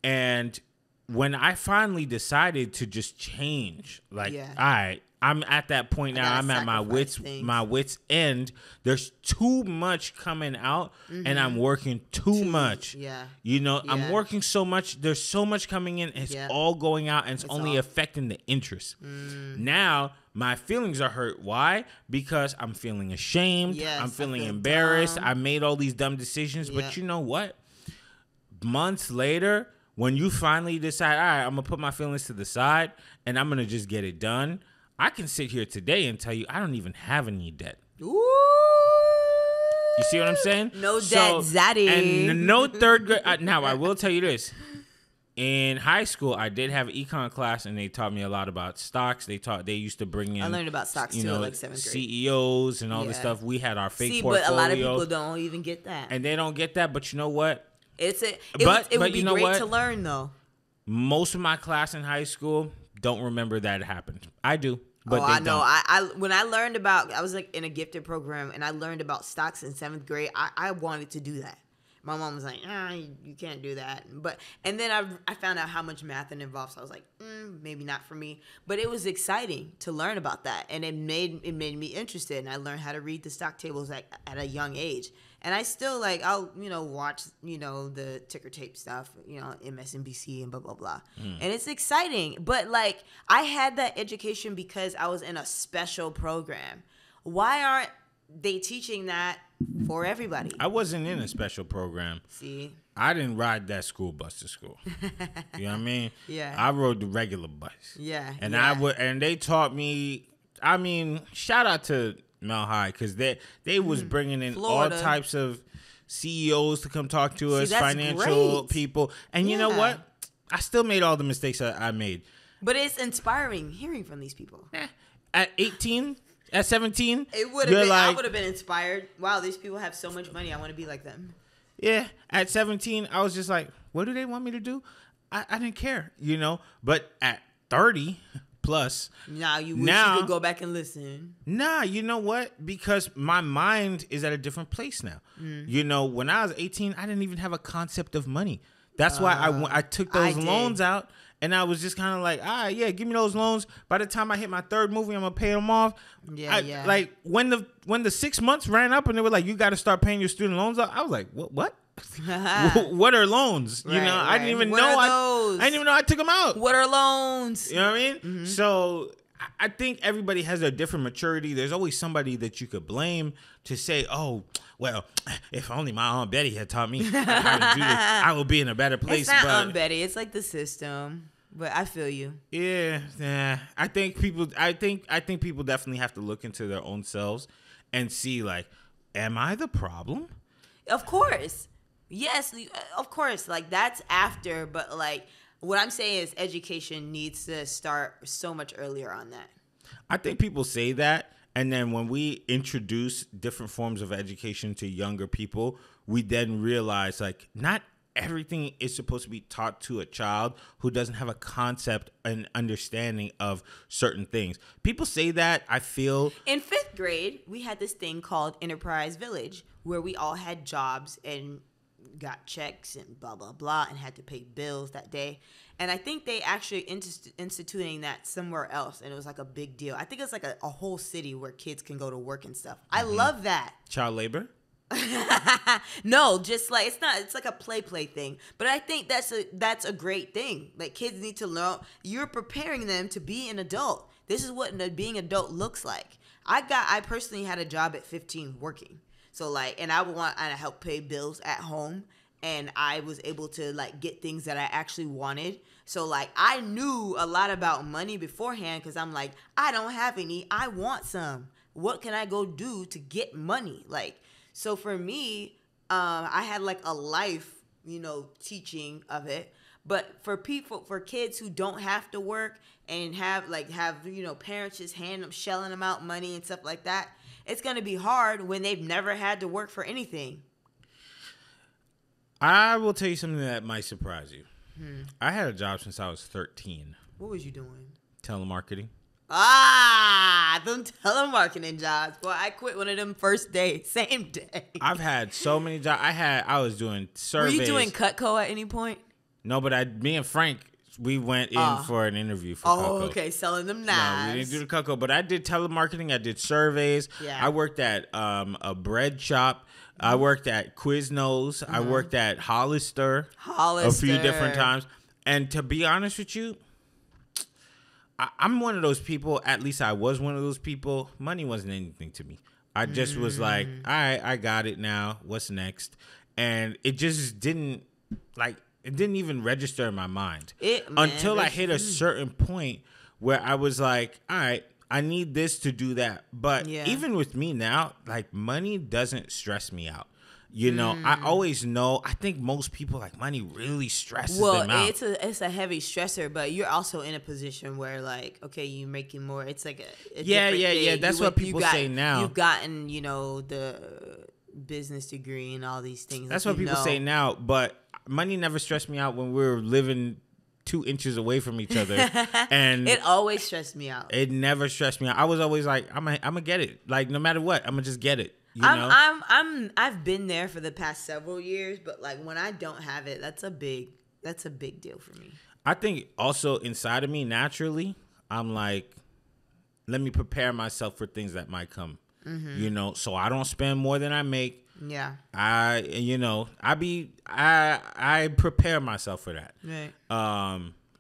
And when I finally decided to just change, like, all right, I'm at that point now. I'm at my wits end. There's too much coming out, and I'm working too much. Yeah. I'm working so much. There's so much coming in. It's all going out, and it's only affecting the interest. Now, my feelings are hurt. Why? Because I'm feeling ashamed. I'm feeling embarrassed. I made all these dumb decisions. But you know what? Months later, when you finally decide, all right, I'm going to put my feelings to the side, and I'm going to just get it done, I can sit here today and tell you I don't even have any debt. Ooh. You see what I'm saying? No debt, zaddy. And no third grade. Now, I will tell you this. In high school, I did have an econ class, and they taught me a lot about stocks. They used to bring in. I learned about stocks too, like 7th grade. CEOs and all this stuff. We had our fake portfolio. But a lot of people don't even get that, and they don't get that. But you know what? It would be great to learn though. Most of my class in high school don't remember that it happened. I do. But I know. I when I learned about, I was like in a gifted program, and I learned about stocks in 7th grade. I wanted to do that. My mom was like, you can't do that. And then I found out how much math it involves. So I was like, maybe not for me. But it was exciting to learn about that. And it made me interested. And I learned how to read the stock tables at a young age. And I still I'll, watch, the ticker tape stuff, MSNBC and blah, blah, blah. And it's exciting. But I had that education because I was in a special program. Why aren't they teaching that for everybody? I wasn't in a special program. See? I didn't ride that school bus to school. You know what I mean? Yeah. I rode the regular bus. Yeah. And and they taught me, shout out to Mel High, because they was bringing in Florida. All types of CEOs to come talk to us, financial great. People. And you know what? I still made all the mistakes I made. But it's inspiring hearing from these people. At 18... At 17, it would have been. I would have been inspired. Wow, these people have so much money. I want to be like them. Yeah, at 17, I was just like, what do they want me to do? I didn't care, But at 30 plus, now you wish you could go back and listen. Nah, you know what? Because my mind is at a different place now. When I was 18, I didn't even have a concept of money. That's why I took those loans out. And I was just kind of like, give me those loans. By the time I hit my 3rd movie, I'm going to pay them off. Yeah. Like, when the 6 months ran up and they were like, you got to start paying your student loans off, I was like, what? What are loans? Right, I didn't even know. I didn't even know I took them out. What are loans? You know what I mean? Mm-hmm. So I think everybody has a different maturity. There's always somebody that you could blame to say, oh, well, if only my Aunt Betty had taught me how to do this, I would be in a better place. It's not Aunt Betty. It's like the system. But I feel you. Yeah. I think people definitely have to look into their own selves and see, am I the problem? Of course. Yes, of course. That's after, but what I'm saying is education needs to start so much earlier on that. I think people say that, and then when we introduce different forms of education to younger people, we then realize not everything is supposed to be taught to a child who doesn't have a concept and understanding of certain things. People say that, I feel. In 5th grade, we had this thing called Enterprise Village, where we all had jobs and got checks and blah, blah, blah, and had to pay bills that day. And I think they actually instituting that somewhere else, and it was a big deal. I think it's a whole city where kids can go to work and stuff. I love that. Child labor? No, just it's not. It's a play thing. But I think that's a great thing. Kids need to learn. You're preparing them to be an adult. This is what being an adult looks like. I personally had a job at 15 working. So and I help pay bills at home, and I was able to get things that I actually wanted. So I knew a lot about money beforehand, because I'm I don't have any. I want some. What can I go do to get money? So for me, I had a life, teaching of it. But for kids who don't have to work and have parents just shelling them out money and stuff like that, it's going to be hard when they've never had to work for anything. I will tell you something that might surprise you. I had a job since I was 13. What was you doing? Telemarketing. Them telemarketing jobs. Boy, I quit one of them same day. I've had so many jobs. I was doing surveys. Were you doing Cutco at any point? No, but me and Frank, we went in for an interview for Cutco. Oh, okay, selling them knives. No, we didn't do the Cutco, but I did telemarketing. I did surveys. Yeah. I worked at a bread shop. I worked at Quiznos. I worked at Hollister a few different times. And to be honest with you, I'm one of those people, at least I was one of those people, money wasn't anything to me. I just was like, all right, I got it now. What's next? And it just didn't, it didn't even register in my mind. Until I hit a certain point where I was like, all right, I need this to do that. But even with me now, money doesn't stress me out. You know, I always know. I think most people like money really stresses them out. It's a heavy stressor, but you're also in a position where like, okay, you're making more. It's like a yeah. thing. That's what people say now. You've gotten, you know, the business degree and all these things. That's what people say now. But money never stressed me out when we were living 2 inches away from each other, and it always stressed me out. It never stressed me out. I was always like, I'm gonna get it. Like no matter what, I'm gonna just get it. You know? I've been there for the past several years, but like when I don't have it, that's a big deal for me. I think also inside of me naturally, I'm like, let me prepare myself for things that might come. You know, so I don't spend more than I make. Yeah. I prepare myself for that. Right.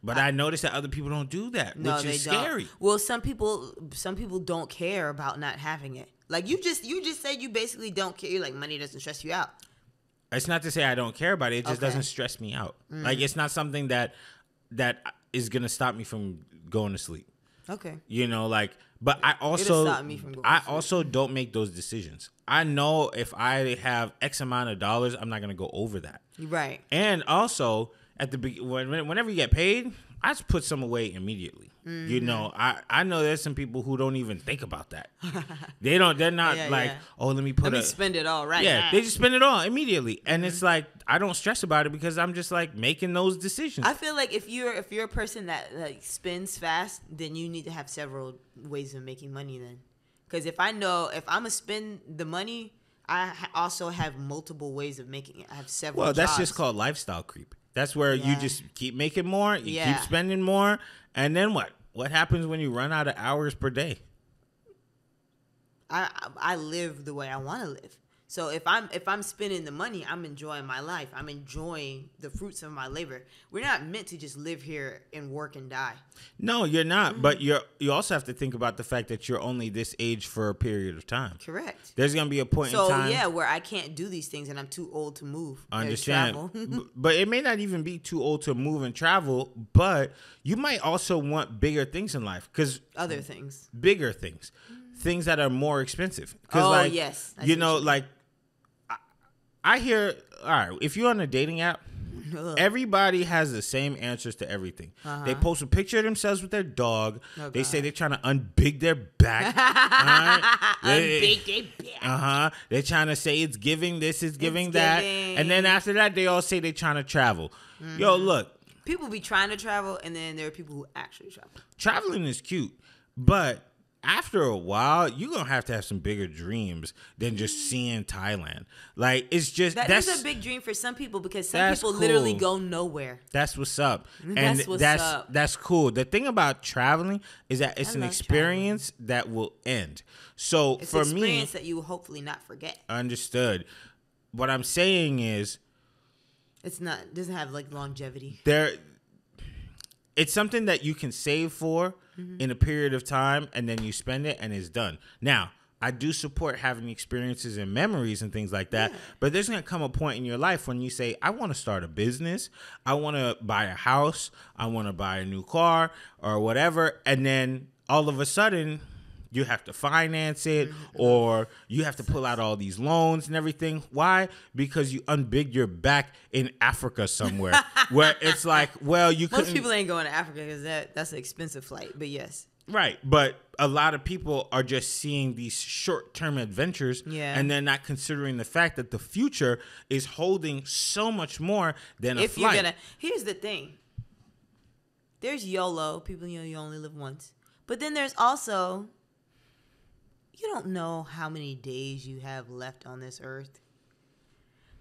But I noticed that other people don't do that, which is scary. Well, some people don't care about not having it. Like you just said, you basically don't care. You're like, money doesn't stress you out. It's not to say I don't care about it. It just doesn't stress me out. Like it's not something that is gonna stop me from going to sleep. Okay. You know, like, but I also don't make those decisions. I know if I have X amount of dollars, I'm not gonna go over that. Right. And also at whenever you get paid, I just put some away immediately. You know, I know there's some people who don't even think about that. They're not oh, let me spend it all right. Yeah, now. they just spend it all immediately. And it's like, I don't stress about it because I'm just like making those decisions. I feel like if you're a person that like spends fast, then you need to have several ways of making money then. Because if I'm gonna spend the money, I also have multiple ways of making it. I have several Well, that's jobs. just called lifestyle creep. That's where you just keep making more, you keep spending more, and then what? What happens when you run out of hours per day? I live the way I want to live. So if I'm spending the money, I'm enjoying my life. I'm enjoying the fruits of my labor. We're not meant to just live here and work and die. No, you're not. But you also have to think about the fact that you're only this age for a period of time. Correct. There's gonna be a point in time. So yeah, where I can't do these things and I'm too old to move. Understand. But it may not even be too old to move and travel. But you might also want bigger things in life, because other things, bigger things, things that are more expensive. Yes. You know, like. I hear, all right, if you're on a dating app, everybody has the same answers to everything. They post a picture of themselves with their dog. They say they're trying to unbig their back. Unbig their back. They're trying to say it's giving this, it's giving that. And then after that, they all say they're trying to travel. Yo, look. People be trying to travel, and then there are people who actually travel. Traveling is cute, but after a while, you're going to have some bigger dreams than just seeing Thailand. Like, it's just... That's a big dream for some people, because some people literally go nowhere. That's what's up. That's cool. The thing about traveling is that it's an experience that will end. So, it's for an me... experience that you will hopefully not forget. Understood. What I'm saying is... It doesn't have, like, longevity. It's something that you can save for in a period of time, and then you spend it and it's done. Now, I do support having experiences and memories and things like that, but there's going to come a point in your life when you say, I want to start a business, I want to buy a house, I want to buy a new car or whatever, and then all of a sudden you have to finance it, or you have to pull out all these loans and everything. Why? Because you unbigged your back in Africa somewhere, where it's like, well, you couldn't. Most people ain't going to Africa because that's an expensive flight, but yes. Right, but a lot of people are just seeing these short-term adventures, and they're not considering the fact that the future is holding so much more than a flight. Here's the thing. There's YOLO, people, you only live once. But then there's also... You don't know how many days you have left on this earth.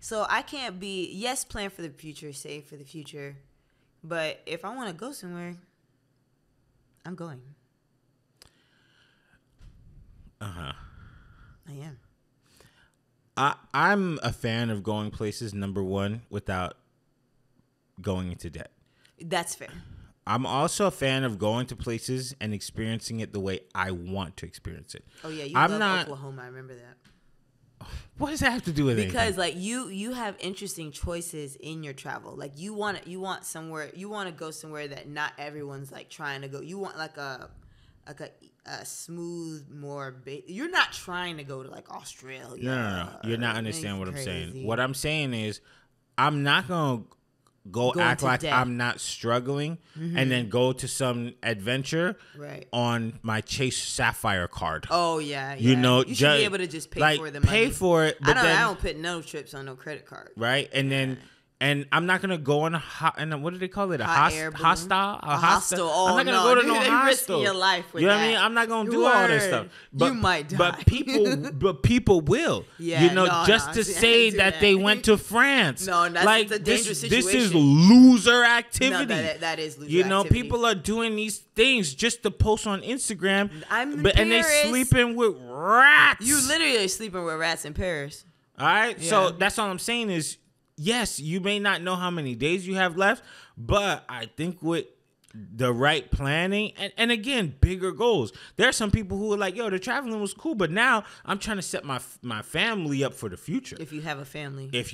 So I can't plan for the future, save for the future. But if I want to go somewhere, I'm going. I am. I'm a fan of going places, number one, without going into debt. That's fair. I'm also a fan of going to places and experiencing it the way I want to experience it. Oh yeah, you love Oklahoma. I remember that. What does that have to do with it? Because like you have interesting choices in your travel. Like you want to go somewhere that not everyone's like trying to go. You want like a like a smooth, more. You're not trying to go to like Australia. No. You're not understanding what I'm crazy. saying. What I'm saying is, I'm not gonna go act like debt. I'm not struggling and then go to some adventure on my Chase Sapphire card. Oh yeah. You know, you should be able to just pay for the money. Pay for it. But I don't put no trips on no credit card. Right, and then. And I'm not gonna go on what do they call it? A hostel? A hostel. Oh, I'm not gonna go to no hostel. Risking your life with you know what I mean? I'm not gonna do all this stuff. But, you might die. But people will. Yeah, you know, to say that they went to France. No, that's like, a dangerous situation. This is loser activity. No, that is loser activity. You know, people are doing these things just to post on Instagram. And they sleeping with rats. You literally are sleeping with rats in Paris. All right, so that's all I'm saying is. Yes, you may not know how many days you have left, but I think with the right planning and again, bigger goals. There are some people who are like, yo, the traveling was cool, but now I'm trying to set my family up for the future. If you have a family. That's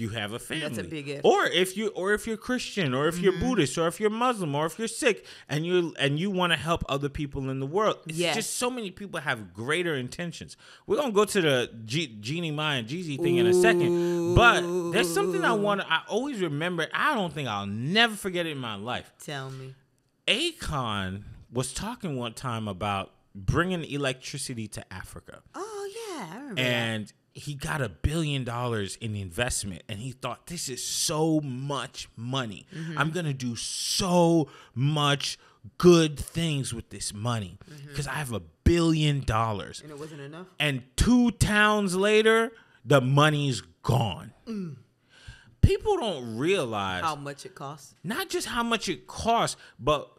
a big if. Or if you're Christian, or if you're Buddhist, or if you're Muslim, or if you're Sikh and you want to help other people in the world. It's just so many people have greater intentions. We're going to go to the Jeannie Mai and Jeezy thing in a second, but there's something I always remember. I don't think I'll never forget it in my life. Tell me. Akon was talking one time about bringing electricity to Africa. Oh, yeah, I remember and he got $1 billion in investment, and he thought, this is so much money. I'm going to do so much good things with this money because I have $1 billion. And it wasn't enough? And 2 towns later, the money's gone. People don't realize how much it costs. Not just how much it costs, but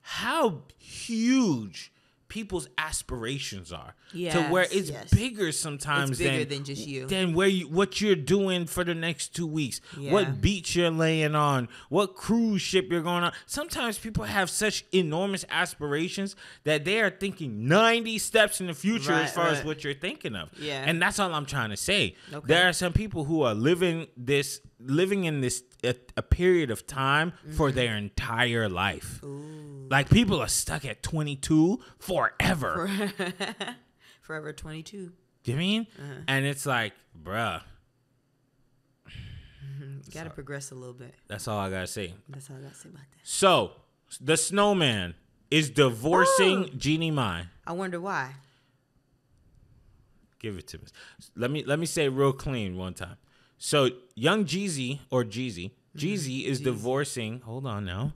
how huge people's aspirations are. To where it's bigger sometimes than just you. Than what you're doing for the next 2 weeks. What beach you're laying on, what cruise ship you're going on. Sometimes people have such enormous aspirations that they are thinking 90 steps in the future as far as what you're thinking of. And that's all I'm trying to say. There are some people who are living in this a period of time for their entire life. Like people are stuck at 22 forever. Forever 22. Do you mean? And it's like, bruh. Gotta progress a little bit. That's all I gotta say. That's all I gotta say about that. So, the snowman is divorcing Jeannie Mai. I wonder why. Give it to me. Let me say it real clean one time. So, young Jeezy or Jeezy is divorcing. Hold on now.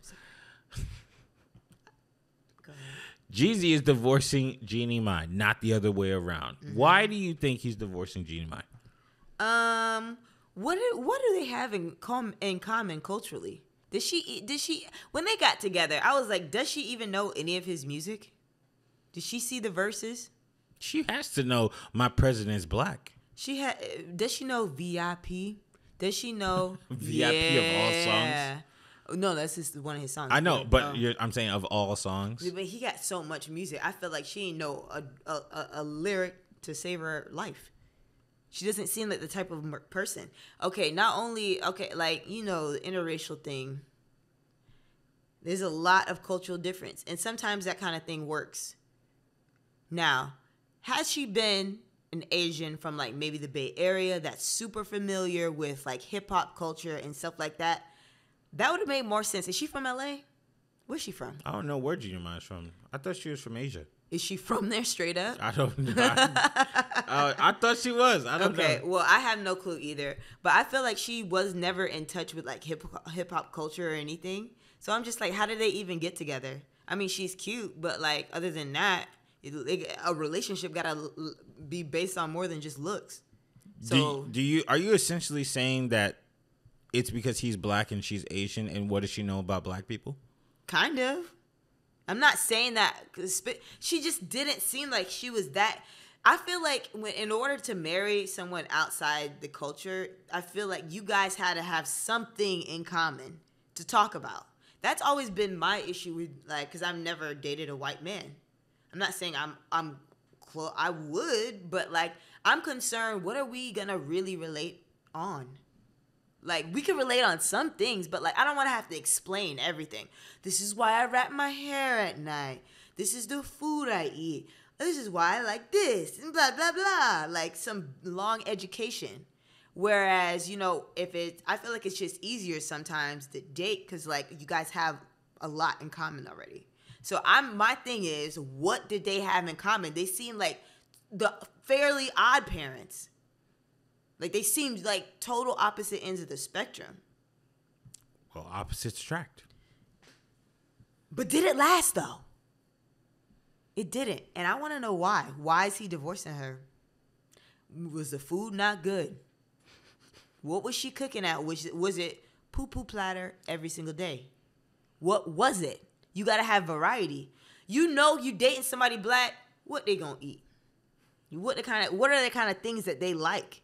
Jeezy is divorcing Jeannie Mai, not the other way around. Why do you think he's divorcing Jeannie Mai? What do they have in common culturally? Did she when they got together, I was like, does she even know any of his music? Did she see the verses? She has to know My President's Black. Does she know VIP? Does she know VIP of all songs? No, that's just one of his songs. I know, but I'm saying of all songs. But he got so much music. I feel like she ain't know a lyric to save her life. She doesn't seem like the type of person. Okay, like, you know, the interracial thing. There's a lot of cultural difference, and sometimes that kind of thing works. Now, has she been an Asian from like maybe the Bay Area that's super familiar with like hip hop culture and stuff like that? That would have made more sense. Is she from LA? Where's she from? I don't know where Jeannie Mai is from. I thought she was from Asia. Is she from there straight up? I don't know. I thought she was. I don't know. Okay, well, I have no clue either. But I feel like she was never in touch with like hip hop culture or anything. So I'm just like, how did they even get together? I mean, she's cute, but like other than that, a relationship gotta be based on more than just looks. So are you essentially saying that it's because he's black and she's Asian, and what does she know about black people? Kind of. I'm not saying that. She just didn't seem like she was that. I feel like in order to marry someone outside the culture, I feel like you guys had to have something in common to talk about. That's always been my issue with, like, because I've never dated a white man. I'm not saying I would, but like, I'm concerned, what are we gonna really relate on? Like, we can relate on some things, but like, I don't want to have to explain everything. This is why I wrap my hair at night. This is the food I eat. This is why I like this, and blah, blah, blah. Like some long education. Whereas, you know, I feel like it's just easier sometimes to date because, like, you guys have a lot in common already. So my thing is, what did they have in common? They seem like the fairly odd parents. Like, they seemed like total opposite ends of the spectrum. Well, opposites attract. But did it last, though? It didn't. And I want to know why. Why is he divorcing her? Was the food not good? What was she cooking at? Was it poo-poo platter every single day? What was it? You got to have variety. You know you dating somebody black, what they going to eat? What are the kind of things that they like?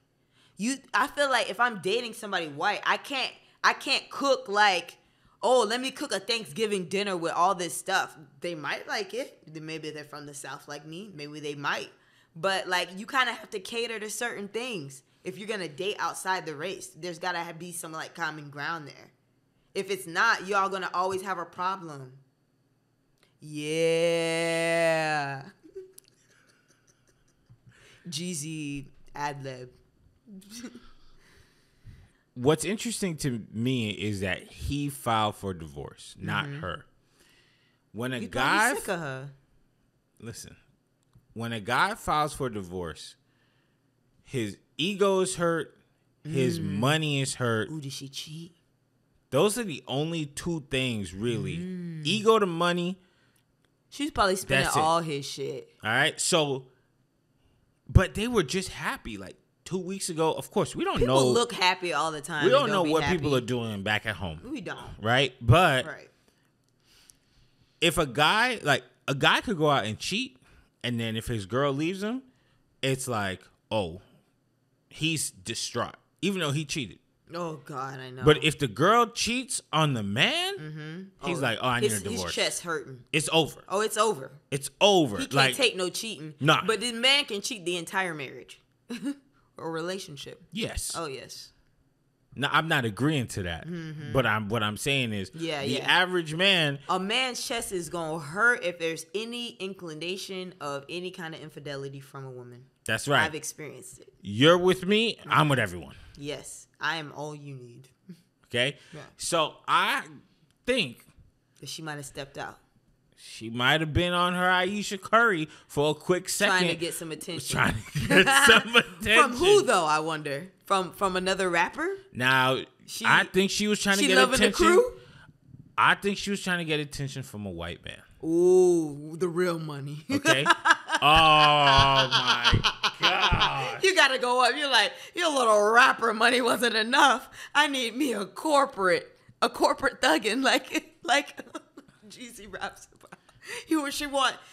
I feel like if I'm dating somebody white, I can't cook like, oh, let me cook a Thanksgiving dinner with all this stuff. They might like it. Maybe they're from the South like me. Maybe they might. But like, you kind of have to cater to certain things. If you're going to date outside the race, there's got to be some like common ground there. If it's not, y'all going to always have a problem. Yeah. Jeezy ad-lib. What's interesting to me is that he filed for divorce, not her. When a guy sick of her. Listen, when a guy files for divorce, his ego is hurt, his money is hurt. Ooh, did she cheat? Those are the only two things, really. Ego to money. She's probably spending all his shit. All right, so, but they were just happy, like 2 weeks ago. Of course, we don't know. People look happy all the time. We don't know what people are doing back at home. We don't. Right? But if a guy could go out and cheat, and then if his girl leaves him, it's like, oh, he's distraught, even though he cheated. Oh, God, I know. But if the girl cheats on the man, he's like, oh, I need a divorce. His chest hurting. It's over. Oh, it's over. It's over. He can't take no cheating. Nah. But this man can cheat the entire marriage or relationship. Yes. Oh, yes. No, I'm not agreeing to that. But what I'm saying is, the average man, a man's chest is gonna hurt if there's any inclination of any kind of infidelity from a woman. That's right. I've experienced it. You're with me. I'm with everyone. Yes, I am all you need. Okay. Yeah. So I think that she might have stepped out. She might have been on her Aisha Curry for a quick second. Trying to get some attention. From who, though, I wonder? From another rapper? Now, I think she was trying to get attention. The crew? I think she was trying to get attention from a white man. Ooh, the real money. Okay. Oh, my God. You got to go up. You're like, your little rapper money wasn't enough. I need me a corporate thuggin' like Jeezy raps about.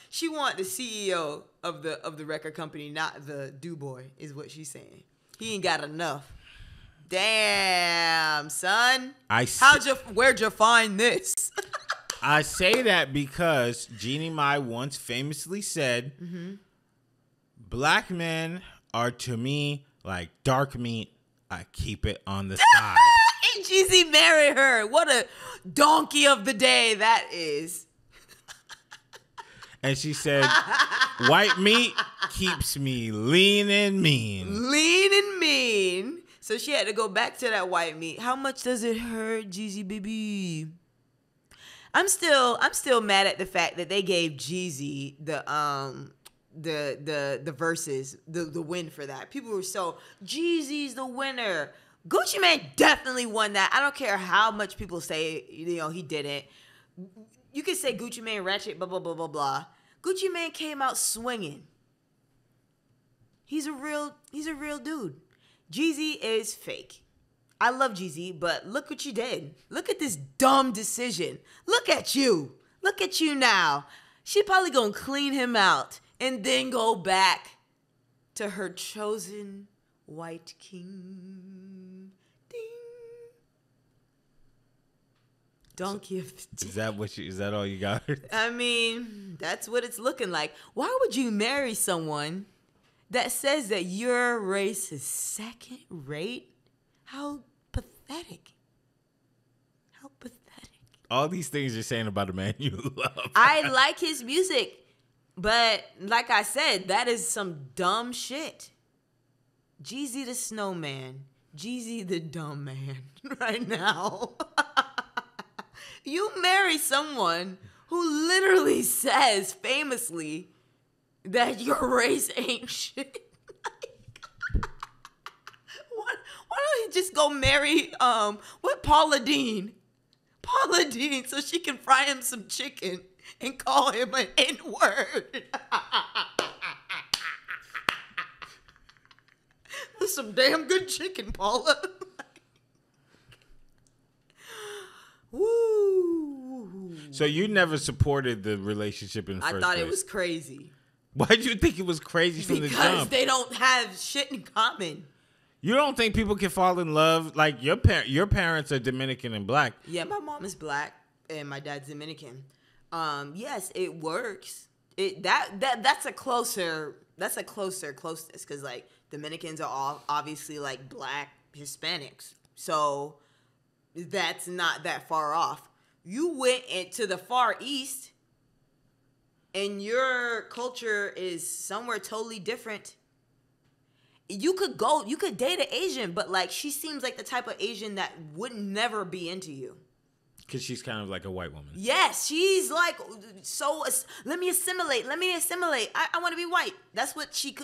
She want the CEO of the record company, not the do boy, is what she's saying. He ain't got enough. Damn, son. Where'd you find this? I say that because Jeannie Mai once famously said, black men are to me like dark meat. I keep it on the side. And Jeezy married her. What a donkey of the day that is. And she said, white meat keeps me lean and mean. Lean and mean. So she had to go back to that white meat. How much does it hurt, Jeezy baby? I'm still mad at the fact that they gave Jeezy the verses, the win for that. People were so, Jeezy's the winner. Gucci Mane definitely won that. I don't care how much people say, he didn't. You could say Gucci Mane ratchet, blah, blah, blah, blah, blah. Gucci Mane came out swinging. He's a real dude. Jeezy is fake. I love Jeezy, but look what you did. Look at this dumb decision. Look at you. Look at you now. She probably gonna clean him out and then go back to her chosen white king. Ding. Donkey of the day. Is that all you got? I mean, that's what it's looking like. Why would you marry someone that says that your race is second rate? How pathetic. How pathetic. All these things you're saying about a man you love. I like his music, but like I said, that is some dumb shit. Jeezy the snowman. Jeezy the dumb man right now. You marry someone who literally says famously that your race ain't shit. Why don't he just go marry Paula Deen? Paula Deen, so she can fry him some chicken and call him an N-word. That's some damn good chicken, Paula. Woo. So you never supported the relationship in the first place? I thought it was crazy. Why did you think it was crazy from the jump? Because they don't have shit in common. You don't think people can fall in love? Like your parents are Dominican and black. Yeah, my mom is black and my dad's Dominican. Yes, it works. That's a closer closeness because like Dominicans are all obviously like black Hispanics, so that's not that far off. You went into the Far East, and your culture is somewhere totally different. You could date an Asian, but like she seems like the type of Asian that would never be into you. Because she's kind of like a white woman. Yes, she's like, so let me assimilate. I want to be white. That's what she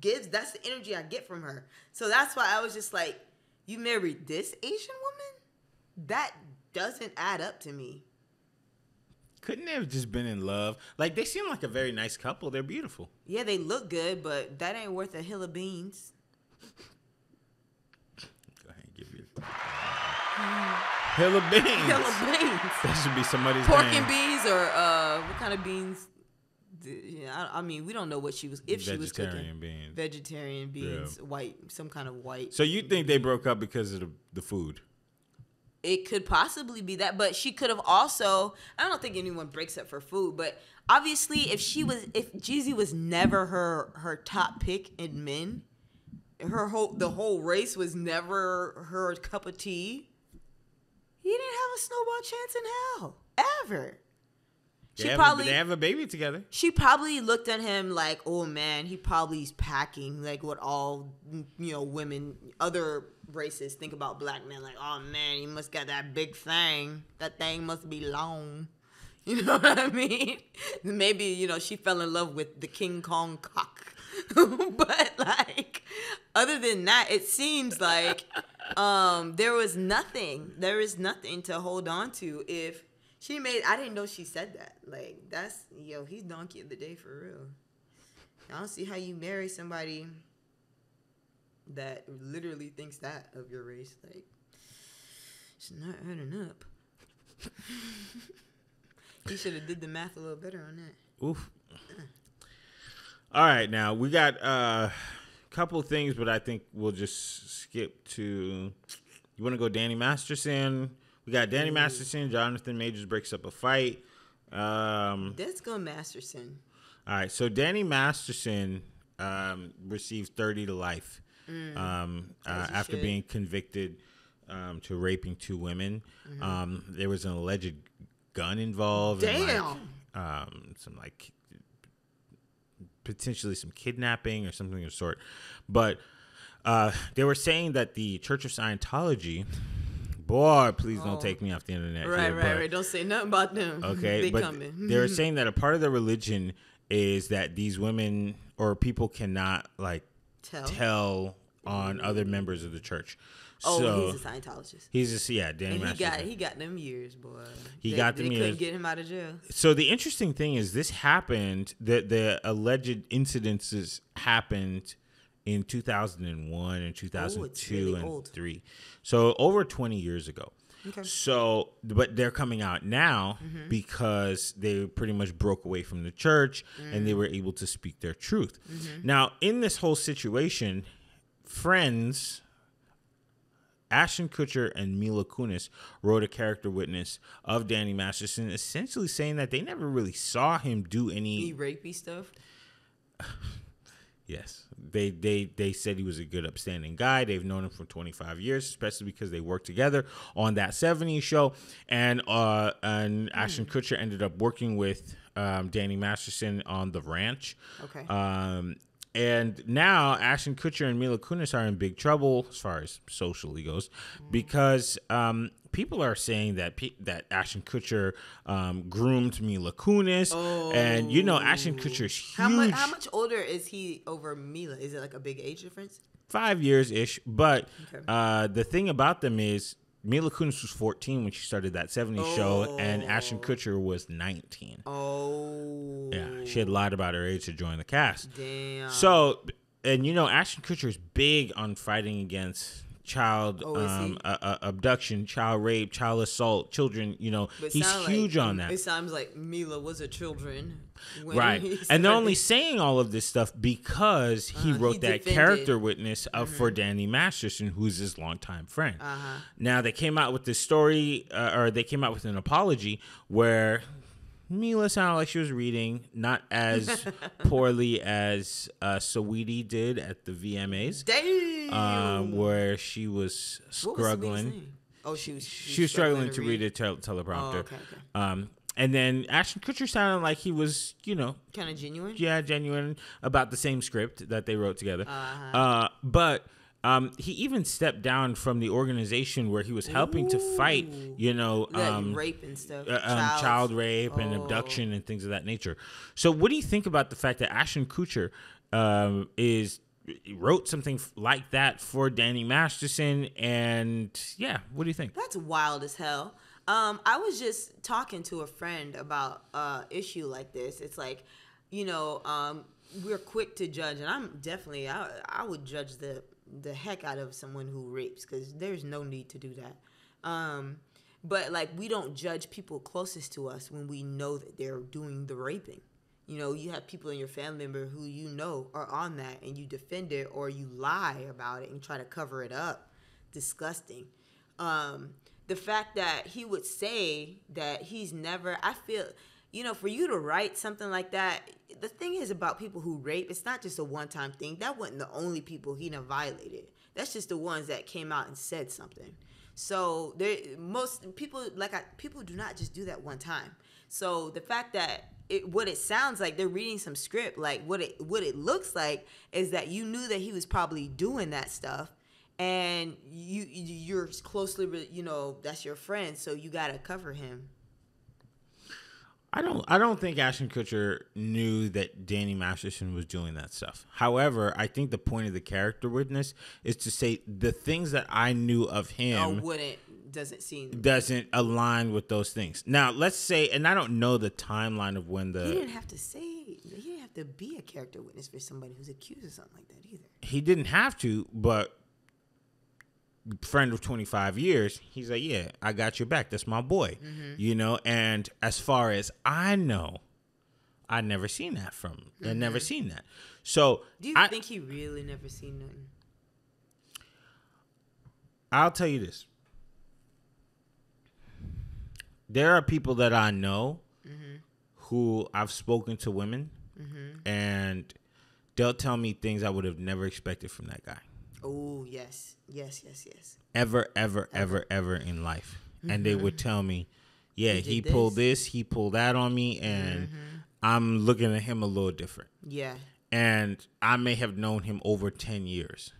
gives. That's the energy I get from her. So that's why I was just like, you married this Asian woman? That doesn't add up to me. Couldn't they have just been in love? Like, they seem like a very nice couple. They're beautiful. Yeah, they look good, but that ain't worth a hill of beans. Go ahead and give you hill of beans. Hill of beans. That should be somebody's pork name. and beans, or what kind of beans? Yeah, I mean, we don't know what she was. If she was cooking vegetarian beans, yeah. White, some kind of white. So you think they broke up because of the food? It could possibly be that, but she could have also. I don't think anyone breaks up for food, but obviously, if Jeezy was never her top pick in men, the whole race was never her cup of tea. He didn't have a snowball chance in hell ever. They have a baby together. She probably looked at him like, oh man, he probably is packing, like what all women, other races think about black men, like, oh man, he must got that big thing. That thing must be long. You know what I mean? Maybe, she fell in love with the King Kong cock. But like, other than that, it seems like there is nothing to hold on to. If she made, I didn't know she said that. Like, that's, he's donkey of the day for real. I don't see how you marry somebody that literally thinks that of your race. Like, it's not adding up. He should have did the math a little better on that. Oof. All right, now we got a couple things, but I think we'll just skip to. You want to go Danny Masterson? We got Danny Masterson. Jonathan Majors breaks up a fight. Let's go Masterson. All right, so Danny Masterson received 30 to life after being convicted to raping 2 women. Mm-hmm. There was an alleged gun involved. Damn. And some potentially some kidnapping or something of the sort. But they were saying that the Church of Scientology, boy, please don't take me off the internet. Right. Don't say nothing about them. Okay, but they were saying that a part of their religion is that these women or people cannot tell on other members of the church. Oh, so, he's a Scientologist. Danny Masterson. He got them years, boy. They couldn't get him out of jail. So the interesting thing is this happened, the alleged incidences happened in 2001 and 2002 really and old. 3. So over 20 years ago. Okay. So, but they're coming out now because they pretty much broke away from the church and they were able to speak their truth. Now, in this whole situation, Friends, Ashton Kutcher and Mila Kunis wrote a character witness of Danny Masterson, essentially saying that they never really saw him do any rapey stuff. Yes. They said he was a good, upstanding guy. They've known him for 25 years, especially because they worked together on that 70s show. And Ashton Kutcher ended up working with Danny Masterson on The Ranch. Okay. And now Ashton Kutcher and Mila Kunis are in big trouble as far as socially goes, because people are saying that Ashton Kutcher groomed Mila Kunis, and Ashton Kutcher's huge. How much older is he over Mila? Is it like a big age difference? 5 years ish, but Okay. the thing about them is Mila Kunis was 14 when she started that 70s show, and Ashton Kutcher was 19. Oh. Yeah, she had lied about her age to join the cast. Damn. So, and Ashton Kutcher is big on fighting against child abduction, child rape, child assault, children. He's huge on that. It sounds like Mila was a children. Right. And they're only saying all of this stuff because he wrote that character witness for Danny Masterson, who's his longtime friend. Now, they came out with this story, or they came out with an apology where Mila sounded like she was reading, not as poorly as Saweetie did at the VMAs. Damn. Where she was struggling. She was struggling to read a teleprompter. Oh, okay. And then Ashton Kutcher sounded like he was, kind of genuine. Yeah, genuine about the same script that they wrote together. But he even stepped down from the organization where he was helping to fight, rape and stuff, child rape and abduction and things of that nature. So, what do you think about the fact that Ashton Kutcher wrote something like that for Danny Masterson? And yeah, what do you think? That's wild as hell. I was just talking to a friend about issue like this. It's like, we're quick to judge, and I'm definitely I would judge the heck out of someone who rapes, because there's no need to do that. But like, we don't judge people closest to us when we know that they're doing the raping. You have people in your family member who are on that, and you defend it or you lie about it and try to cover it up. Disgusting. The fact that he would say that he's never, I feel, for you to write something like that, the thing is about people who rape, it's not just a one-time thing. That wasn't the only people he done violated. That's just the ones that came out and said something. So most people, people do not just do that one time. So the fact that what it sounds like, they're reading some script, like what it looks like is that you knew that he was probably doing that stuff. And you're closely, that's your friend, so you gotta cover him. I don't think Ashton Kutcher knew that Danny Masterson was doing that stuff. However, I think the point of the character witness is to say the things that I knew of him doesn't align with those things. Now, let's say, and I don't know the timeline of when he didn't have to be a character witness for somebody who's accused of something like that either. He didn't have to, but friend of 25 years, he's like, yeah, I got your back. That's my boy. And as far as I know, I never seen that from him. I never seen that. So do you think he really never seen nothing? I'll tell you this. There are people that I know who I've spoken to women, and they'll tell me things I would have never expected from that guy. Oh, yes. Ever in life. And they would tell me, yeah, he pulled this, he pulled that on me, and I'm looking at him a little different. Yeah. And I may have known him over 10 years.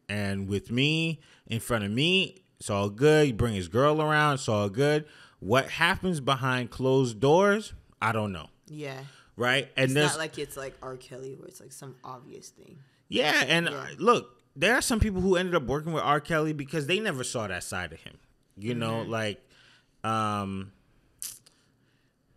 And with me, in front of me, it's all good. You bring his girl around, it's all good. What happens behind closed doors, I don't know. Yeah. Right? And it's not like it's like R. Kelly where it's like some obvious thing. Yeah, and look, there are some people who ended up working with R. Kelly because they never saw that side of him.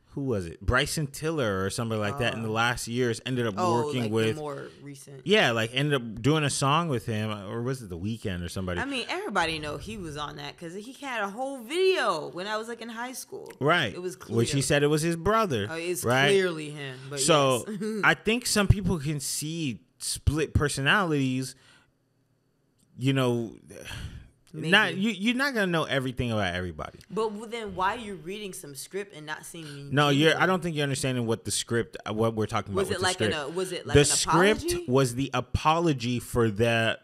Who was it? Bryson Tiller or somebody like that in the last years ended up working with. The more recent. Yeah, ended up doing a song with him, or was it The Weeknd or somebody? I mean, everybody know he was on that because he had a whole video when I was in high school. Right. It was clear. Which he said it was his brother. It's clearly him. But so yes. I think some people can see split personalities. You're not gonna know everything about everybody. But then why are you reading some script and not seeing me? No, I don't think you're understanding what we're talking about. Was it like the an script apology? was the apology for the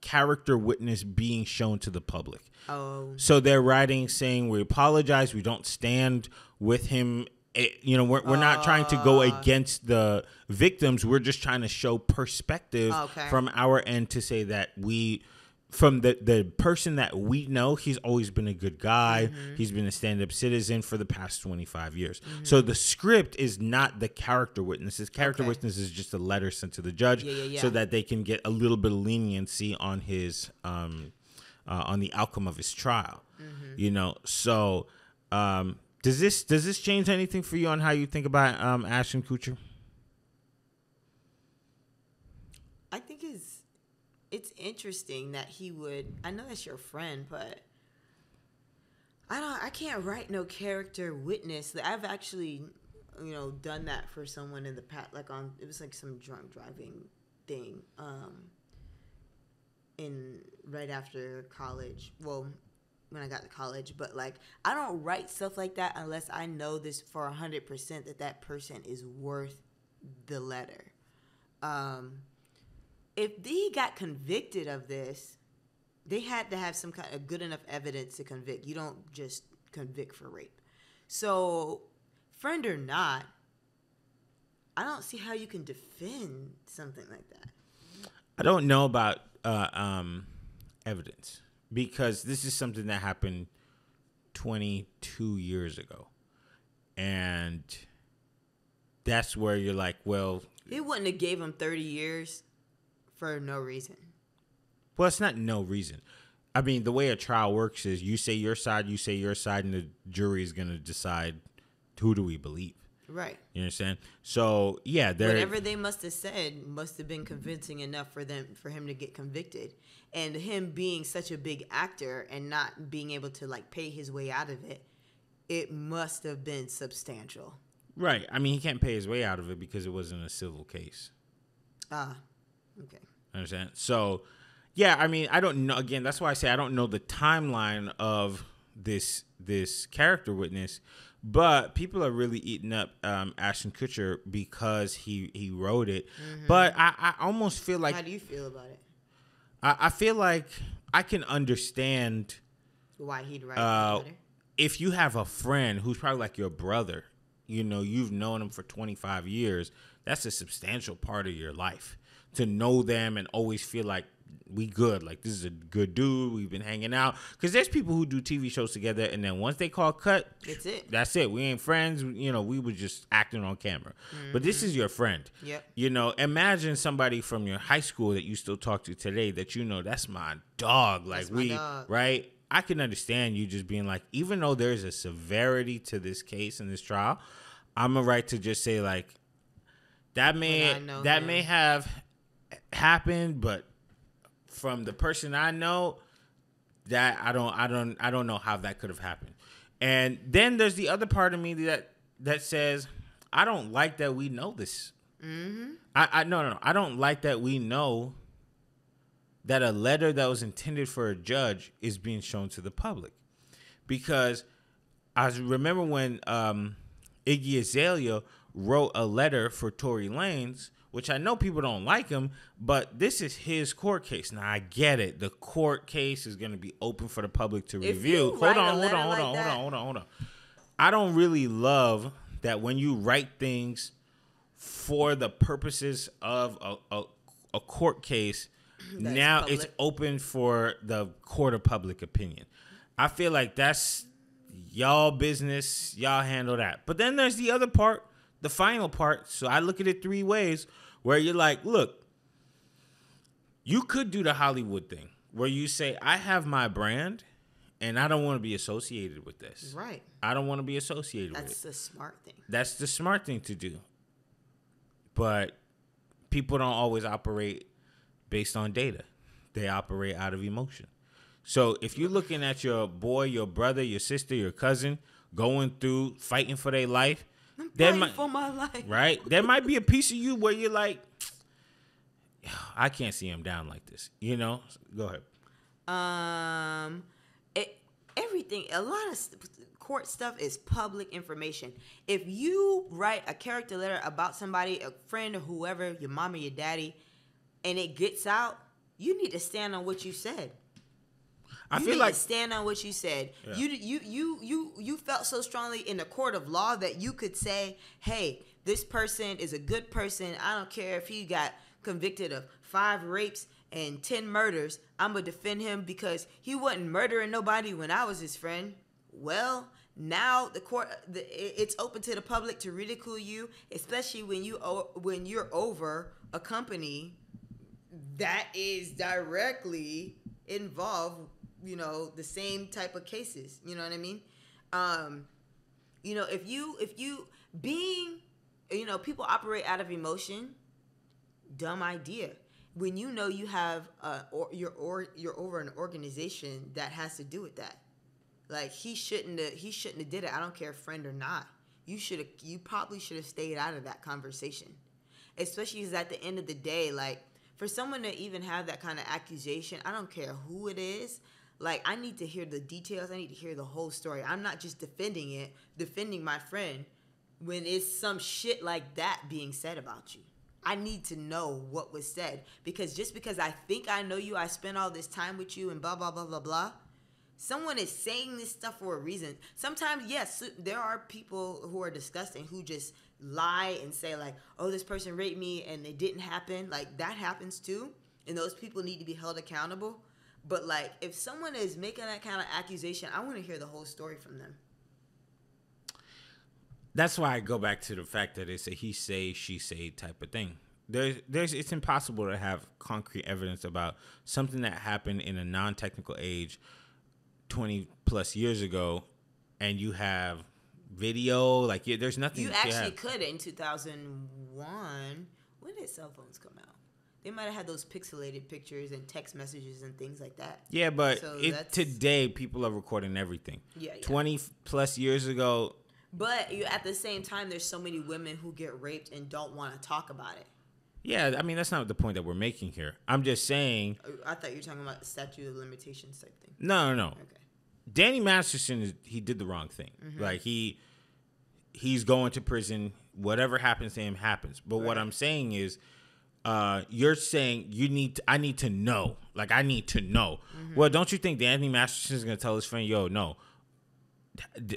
character witness being shown to the public. Oh. So they're writing saying we apologize, we don't stand with him. We're not trying to go against the victims. We're just trying to show perspective from our end to say that from the person that we know, he's always been a good guy. Mm-hmm. He's been a stand-up citizen for the past 25 years. Mm-hmm. So the script is not the character witnesses. Character witness is just a letter sent to the judge so that they can get a little bit of leniency on his on the outcome of his trial. Mm-hmm. So does this change anything for you on how you think about Ashton Kutcher? I think it's interesting that he would. I know that's your friend, but I can't write no character witness. I've actually, done that for someone in the past. It was like some drunk driving thing. Right after college. Well, when I got to college, but I don't write stuff like that unless I know this for 100% that person is worth the letter. If he got convicted of this, they had to have some kind of good enough evidence to convict. You don't just convict for rape. So, friend or not, I don't see how you can defend something like that. I don't know about evidence because this is something that happened 22 years ago. And that's where you're like, well... They wouldn't have gave him 30 years for no reason. Well, it's not no reason. I mean, the way a trial works is you say your side, and the jury is going to decide who do we believe. Right. You understand? So, yeah. Whatever they must have said must have been convincing enough for him to get convicted. And him being such a big actor and not being able to, pay his way out of it, it must have been substantial. Right. I mean, he can't pay his way out of it because it wasn't a civil case. Okay. Understand? So, yeah, I mean, I don't know. Again, that's why I say I don't know the timeline of this character witness, but people are really eating up Ashton Kutcher because he wrote it. Mm-hmm. But I almost feel like... How do you feel about it? I feel like I can understand... Why he'd write the letter? If you have a friend who's probably like your brother, you've known him for 25 years, that's a substantial part of your life. To know them and always feel like we good, like this is a good dude, we've been hanging out. Because there's people who do TV shows together and then once they call cut, that's it. We ain't friends. We were just acting on camera. Mm-hmm. But this is your friend. Yep. Imagine somebody from your high school that you still talk to today that that's my dog. Like that's my dog. Right? I can understand you just being like, even though there's a severity to this case and this trial, I'm a right to just say that may have happened, but from the person I know, that I don't know how that could have happened. And then there's the other part of me that says I don't like that we know this. Mm-hmm. I don't like that we know that a letter that was intended for a judge is being shown to the public, because I remember when Iggy Azalea wrote a letter for Tory Lanez, which I know people don't like him, but this is his court case. Now, I get it. The court case is going to be open for the public to review. Hold on. I don't really love that when you write things for the purposes of a court case, now public. It's open for the court of public opinion. I feel like that's y'all business. Y'all handle that. But then there's the other part, the final part. So I look at it three ways. Where you're like, look, you could do the Hollywood thing where you say, I have my brand and I don't want to be associated with this. Right. I don't want to be associated with it. That's the smart thing. That's the smart thing to do. But people don't always operate based on data. They operate out of emotion. So if you're looking at your boy, your brother, your sister, your cousin going through, fighting for their life, for my life. Right? There might be a piece of you where you're like, I can't see him down like this. Go ahead. Everything, a lot of court stuff is public information. If you write a character letter about somebody, a friend or whoever, your mom or your daddy, and it gets out, you need to stand on what you said. I feel like stand on what you said. Yeah. You felt so strongly in the court of law that you could say, hey, this person is a good person. I don't care if he got convicted of 5 rapes and 10 murders. I'm going to defend him because he wasn't murdering nobody when I was his friend. Well, now the court, it's open to the public to ridicule you, especially when you're over a company that is directly involved, the same type of cases. You know what I mean? If you being, people operate out of emotion. Dumb idea. When you have you're over an organization that has to do with that. Like he shouldn't have did it. I don't care if friend or not. You probably should have stayed out of that conversation. Especially because at the end of the day, like for someone to even have that kind of accusation, I don't care who it is. Like I need to hear the details. I need to hear the whole story. I'm not just defending my friend when it's some shit like that being said about you. I need to know what was said, because just because I think I know you, I spent all this time with you and blah, blah, blah, blah, blah. Someone is saying this stuff for a reason. Sometimes, yes, there are people who are disgusting who just lie and say like, oh, this person raped me and it didn't happen. Like that happens too. And those people need to be held accountable. But like if someone is making that kind of accusation, I want to hear the whole story from them. That's why I go back to the fact that it's a he say, she say type of thing. It's impossible to have concrete evidence about something that happened in a non-technical age 20 plus years ago, and you have video. Like there's nothing. You actually could in 2001. When did cell phones come out? They might have had those pixelated pictures and text messages and things like that. Yeah, but today people are recording everything. Yeah. 20 plus years ago. But at the same time, there's so many women who get raped and don't want to talk about it. Yeah, I mean, that's not the point that we're making here. I'm just saying. I thought you were talking about the statute of limitations type thing. No. Okay. Danny Masterson, he did the wrong thing. Mm-hmm. Like, he's going to prison. Whatever happens to him happens. But what I'm saying is, you're saying I need to know. Like, I need to know. Mm-hmm. Well, don't you think Danny Masterson is going to tell his friend, yo, no.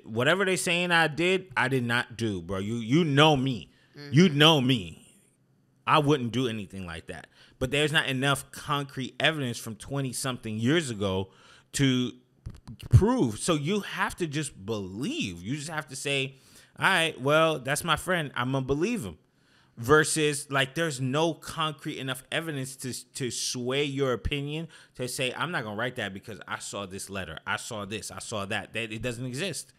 Whatever they saying I did not do, bro. You know me. Mm-hmm. You know me. I wouldn't do anything like that. But there's not enough concrete evidence from 20-something years ago to prove. So you have to just believe. You just have to say, all right, well, that's my friend. I'm going to believe him. Versus, like, there's no concrete enough evidence to sway your opinion to say, I'm not going to write that because I saw this letter. I saw this. I saw that. It doesn't exist.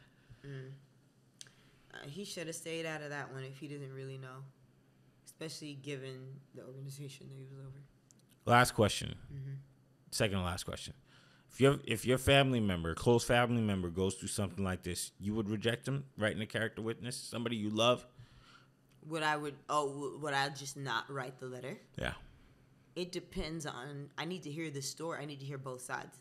He should have stayed out of that one if he didn't really know. Especially given the organization that he was over. Last question. Mm-hmm. Second to last question. If your family member, close family member, goes through something like this, you would reject them, writing a character witness, somebody you love? Would I just not write the letter? Yeah. It depends on, I need to hear the story. I need to hear both sides.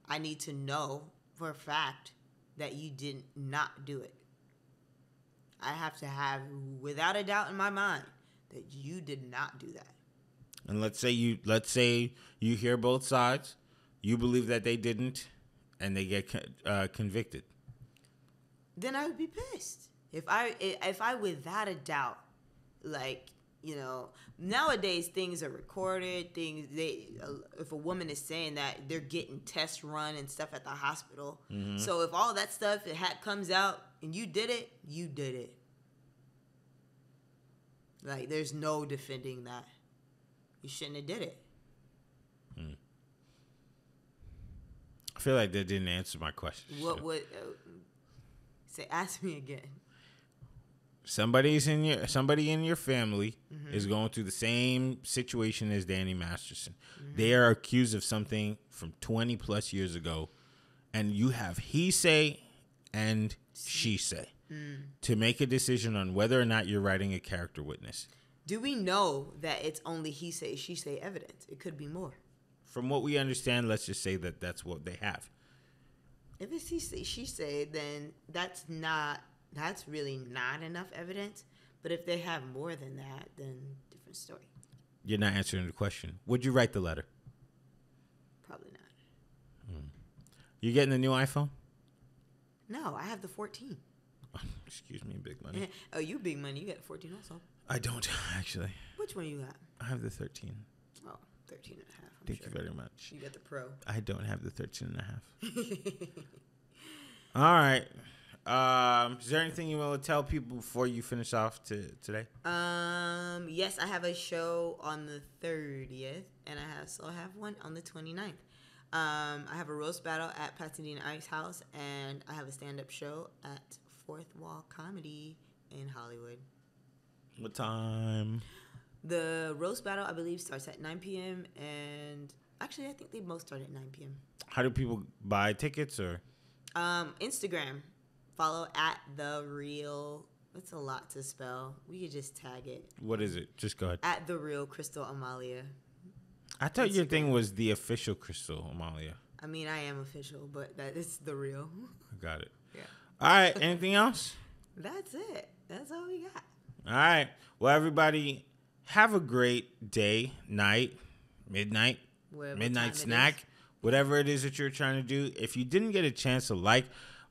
I need to know for a fact that you did not do it. I have to have, without a doubt in my mind, that you did not do that. And let's say you hear both sides, you believe that they didn't, and they get convicted. Then I would be pissed. If I without a doubt, like, nowadays things are recorded. If a woman is saying that, they're getting tests run and stuff at the hospital. Mm-hmm. So if all that stuff comes out and you did it, you did it. Like, there's no defending that. You shouldn't have did it. I feel like that didn't answer my question. What would say? Ask me again. Somebody in your family mm-hmm. is going through the same situation as Danny Masterson. Mm-hmm. They are accused of something from 20 plus years ago, and you have he say and she say to make a decision on whether or not you're writing a character witness. Do we know that it's only he say, she say evidence? It could be more. from what we understand, let's just say that that's what they have. If it's he say, she say, then that's really not enough evidence. But if they have more than that, then different story. You're not answering the question. Would you write the letter? Probably not. You getting the new iPhone? No, I have the 14. Excuse me, big money. Oh, you big money. You got the 14 also. I don't, actually. Which one you got? I have the 13. Oh, 13 and a half. Thank you very much. You got the Pro. I don't have the 13 and a half. All right. Is there anything you want to tell people before you finish off today? Yes, I have a show on the 30th, and I have one on the 29th. I have a roast battle at Pasadena Ice House, and I have a stand-up show at Fourth Wall Comedy in Hollywood. What time? The roast battle, I believe, starts at 9 p.m. And actually, I think they both start at 9 p.m. How do people buy tickets or? Instagram. Follow at The Real. It's a lot to spell. We could just tag it. What is it? Just go ahead. At The Real Crystal Amalia. I thought Instagram. Your thing was the official Crystal Amalia. I mean, I am official, but that is The Real. Got it. Yeah. All right. Anything else? That's it. That's all we got. All right. Well, everybody, have a great day, night, midnight, midnight snack, whatever it is that you're trying to do. If you didn't get a chance to like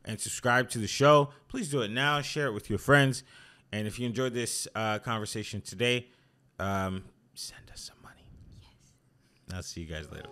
and subscribe to the show, please do it now. Share it with your friends. And if you enjoyed this conversation today, send us some money. Yes. I'll see you guys later.